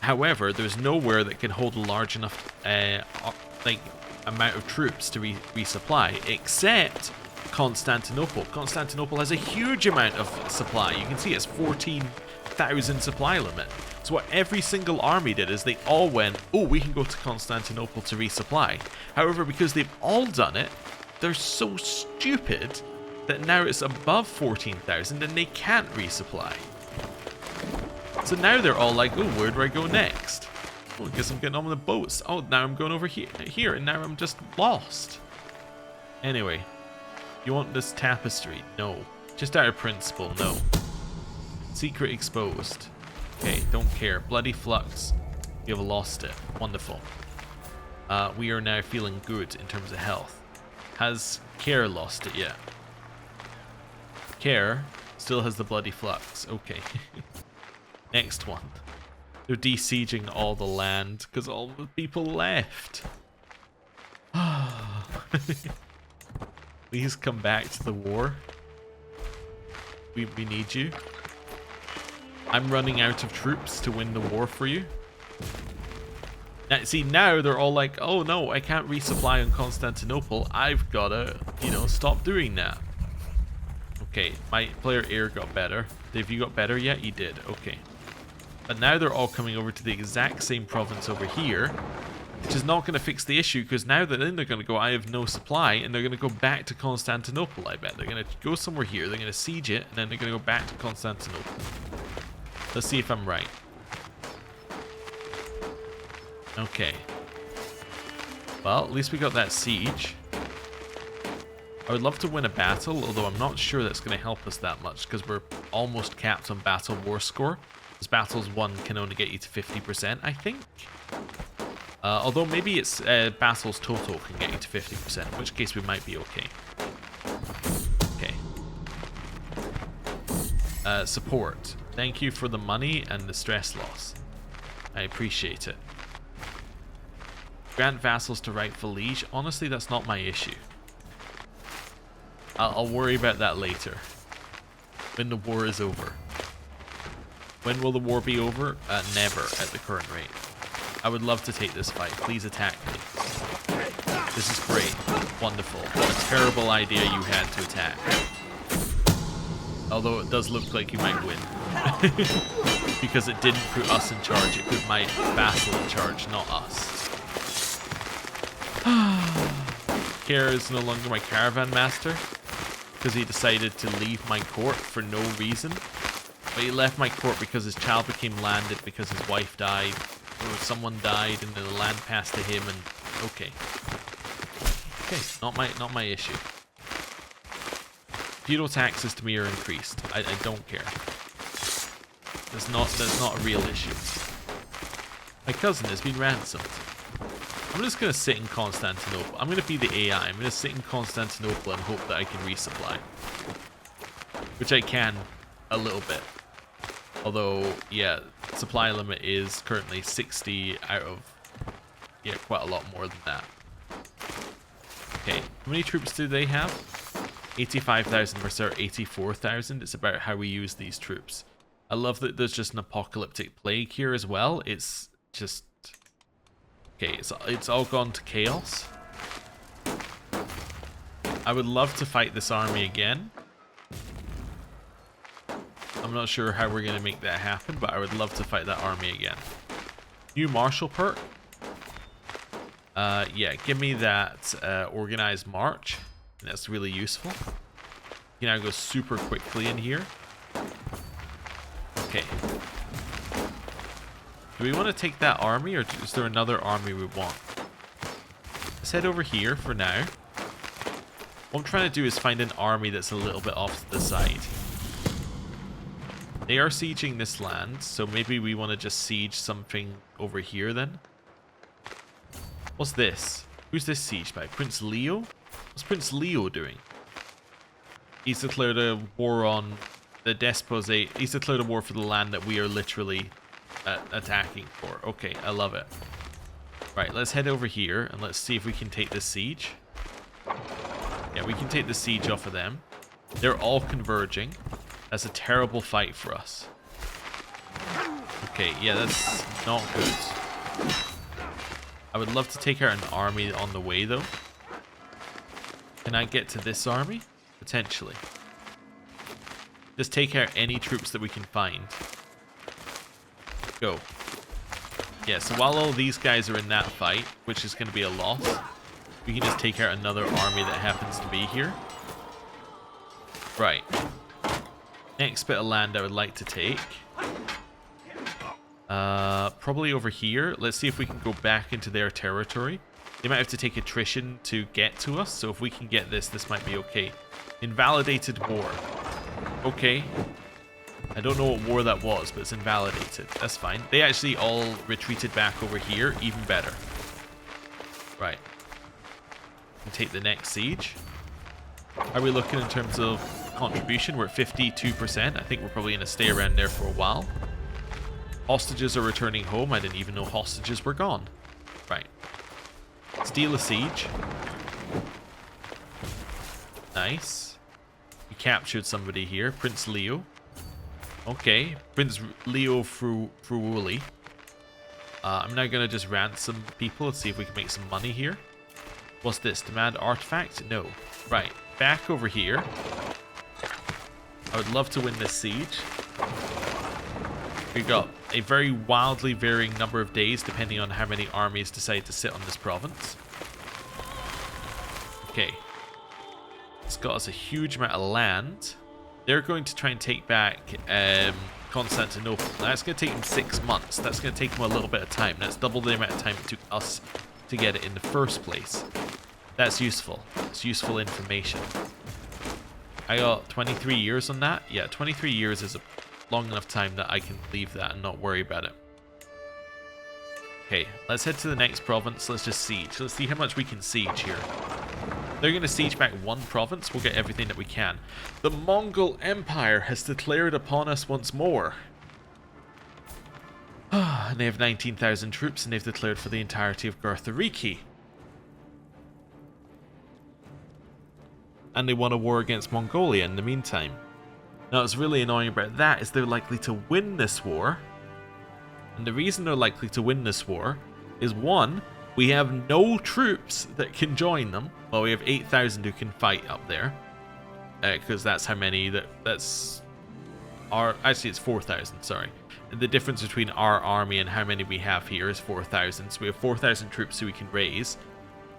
However, there's nowhere that can hold a large enough amount of troops to resupply, except Constantinople. Constantinople has a huge amount of supply. You can see it's 14,000 supply limit. So what every single army did is they all went, oh, we can go to Constantinople to resupply. However, because they've all done it, they're so stupid that now it's above 14,000 and they can't resupply. So now they're all like, oh, where do I go next? Oh, I guess I'm getting on the boats. Oh, now I'm going over here, and now I'm just lost. Anyway, you want this tapestry? No. Just out of principle, no. Secret exposed. Okay, don't care. Bloody flux. You have lost it. Wonderful. We are now feeling good in terms of health. Has Care lost it yet? Care still has the bloody flux. Okay. Next one. They're besieging all the land because all the people left. Please come back to the war. We need you. I'm running out of troops to win the war for you. Now, see, now they're all like, oh no, I can't resupply on Constantinople. I've gotta, stop doing that. Okay, my player Air got better. Have you got better yet? You did, okay. But now they're all coming over to the exact same province over here, which is not going to fix the issue, because now that then they're going to go, I have no supply, and they're going to go back to Constantinople, I bet. They're going to go somewhere here, they're going to siege it, and then they're going to go back to Constantinople. Let's see if I'm right. Okay. Well, at least we got that siege. I would love to win a battle, although I'm not sure that's going to help us that much, because we're almost capped on battle war score. Because battles won can only get you to 50%, I think. Although maybe it's battles total can get you to 50%, in which case we might be okay. Okay. Support. Thank you for the money and the stress loss. I appreciate it. Grant vassals to rightful liege. Honestly, that's not my issue. I'll worry about that later. When the war is over. When will the war be over? Never at the current rate. I would love to take this fight. Please attack me. This is great. Wonderful. What a terrible idea you had to attack. Although it does look like you might win. Because it didn't put us in charge. It put my vassal in charge, not us. Care is no longer my caravan master. Because he decided to leave my court for no reason. But he left my court because his child became landed because his wife died. Or someone died and then the land passed to him and... Okay. Okay, not my issue. Feudal taxes to me are increased. I don't care. That's not a real issue. My cousin has been ransomed. I'm just going to sit in Constantinople. I'm going to be the AI. I'm going to sit in Constantinople and hope that I can resupply. Which I can a little bit. Although, yeah, supply limit is currently 60 out of, yeah, quite a lot more than that. Okay, how many troops do they have? 85,000 versus 84,000. It's about how we use these troops. I love that there's just an apocalyptic plague here as well. It's just... Okay, it's all gone to chaos. I would love to fight this army again. I'm not sure how we're going to make that happen, but I would love to fight that army again. New martial perk. Yeah, give me that organized march. That's really useful. You can now go super quickly in here. Okay. Do we want to take that army, or is there another army we want? Let's head over here for now. What I'm trying to do is find an army that's a little bit off to the side. They are sieging this land, so maybe we want to just siege something over here then. What's this? Who's this siege by? Prince Leo? What's Prince Leo doing? He's declared a war on the desposate. He's declared a war for the land that we are literally attacking for. Okay, I love it. Right, let's head over here and let's see if we can take this siege. Yeah, we can take the siege off of them. They're all converging. That's a terrible fight for us. Okay, yeah, that's not good. I would love to take out an army on the way, though. Can I get to this army? Potentially. Just take out any troops that we can find. Go. Yeah, so while all these guys are in that fight, which is going to be a loss, we can just take out another army that happens to be here. Right. Next bit of land I would like to take. Probably over here. Let's see if we can go back into their territory. They might have to take attrition to get to us, so if we can get this, this might be okay. Invalidated war. Okay. I don't know what war that was, but it's invalidated. That's fine. They actually all retreated back over here. Even better. Right. And take the next siege. How are we looking in terms of contribution? We're at 52%. I think we're probably going to stay around there for a while. Hostages are returning home. I didn't even know hostages were gone. Right. Steal a siege. Nice. We captured somebody here. Prince Leo. Okay. Prince Leo Fruuli. I'm now going to just ransom people. Let's see if we can make some money here. What's this? Demand artifact? No. Right. Back over here. I would love to win this siege. We got a very wildly varying number of days depending on how many armies decide to sit on this province. Okay. It's got us a huge amount of land. They're going to try and take back Constantinople. That's going to take them 6 months. That's going to take them a little bit of time. That's double the amount of time it took us to get it in the first place. That's useful. It's useful information. I got 23 years on that. Yeah, 23 years is a long enough time that I can leave that and not worry about it. Okay, let's head to the next province. Let's just siege. Let's see how much we can siege here. They're going to siege back one province. We'll get everything that we can. The Mongol Empire has declared upon us once more. And they have 19,000 troops, and they've declared for the entirety of Garthariki. And they won a war against Mongolia in the meantime. Now, what's really annoying about that is they're likely to win this war. And the reason they're likely to win this war is, one, we have no troops that can join them. Well, we have 8,000 who can fight up there. Because that's how many that's our... Actually, it's 4,000, sorry. The difference between our army and how many we have here is 4,000. So we have 4,000 troops who we can raise.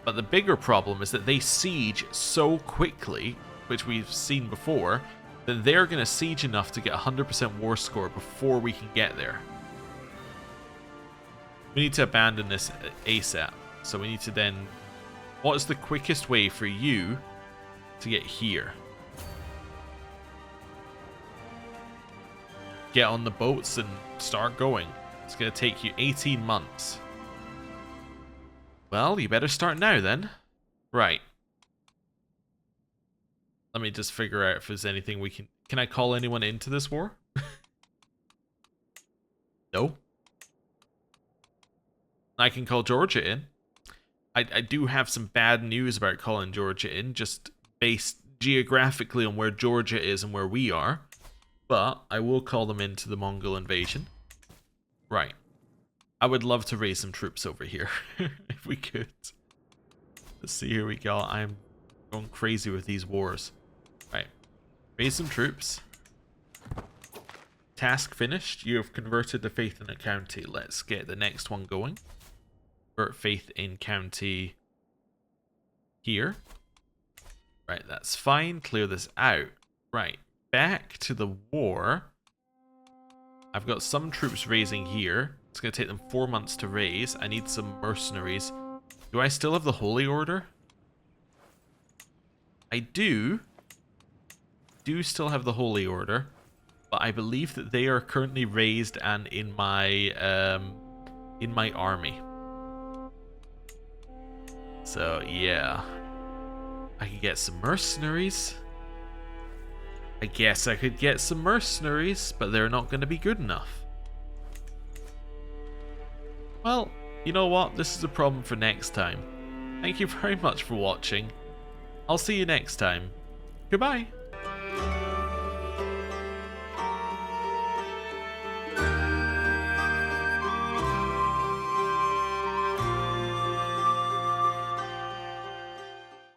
But the bigger problem is that they siege so quickly, which we've seen before, that they're going to siege enough to get 100% war score before we can get there. We need to abandon this ASAP. So we need to then... What is the quickest way for you to get here? Get on the boats and start going. It's going to take you 18 months. Well, you better start now then. Right. Let me just figure out if there's anything we can... Can I call anyone into this war? No. I can call Georgia in. I do have some bad news about calling Georgia in, just based geographically on where Georgia is and where we are. But I will call them into the Mongol invasion. Right. I would love to raise some troops over here, if we could. Let's see, here we go. I'm going crazy with these wars. Right. Raise some troops. Task finished. You have converted the faith in a county. Let's get the next one going. Convert faith in county here. Right, that's fine. Clear this out. Right, back to the war. I've got some troops raising here. It's going to take them 4 months to raise. I need some mercenaries. Do I still have the Holy Order? I do. Do still have the Holy Order. But I believe that they are currently raised and in my army. So, yeah. I can get some mercenaries. I guess I could get some mercenaries, but they're not going to be good enough. Well, you know what? This is a problem for next time. Thank you very much for watching. I'll see you next time. Goodbye.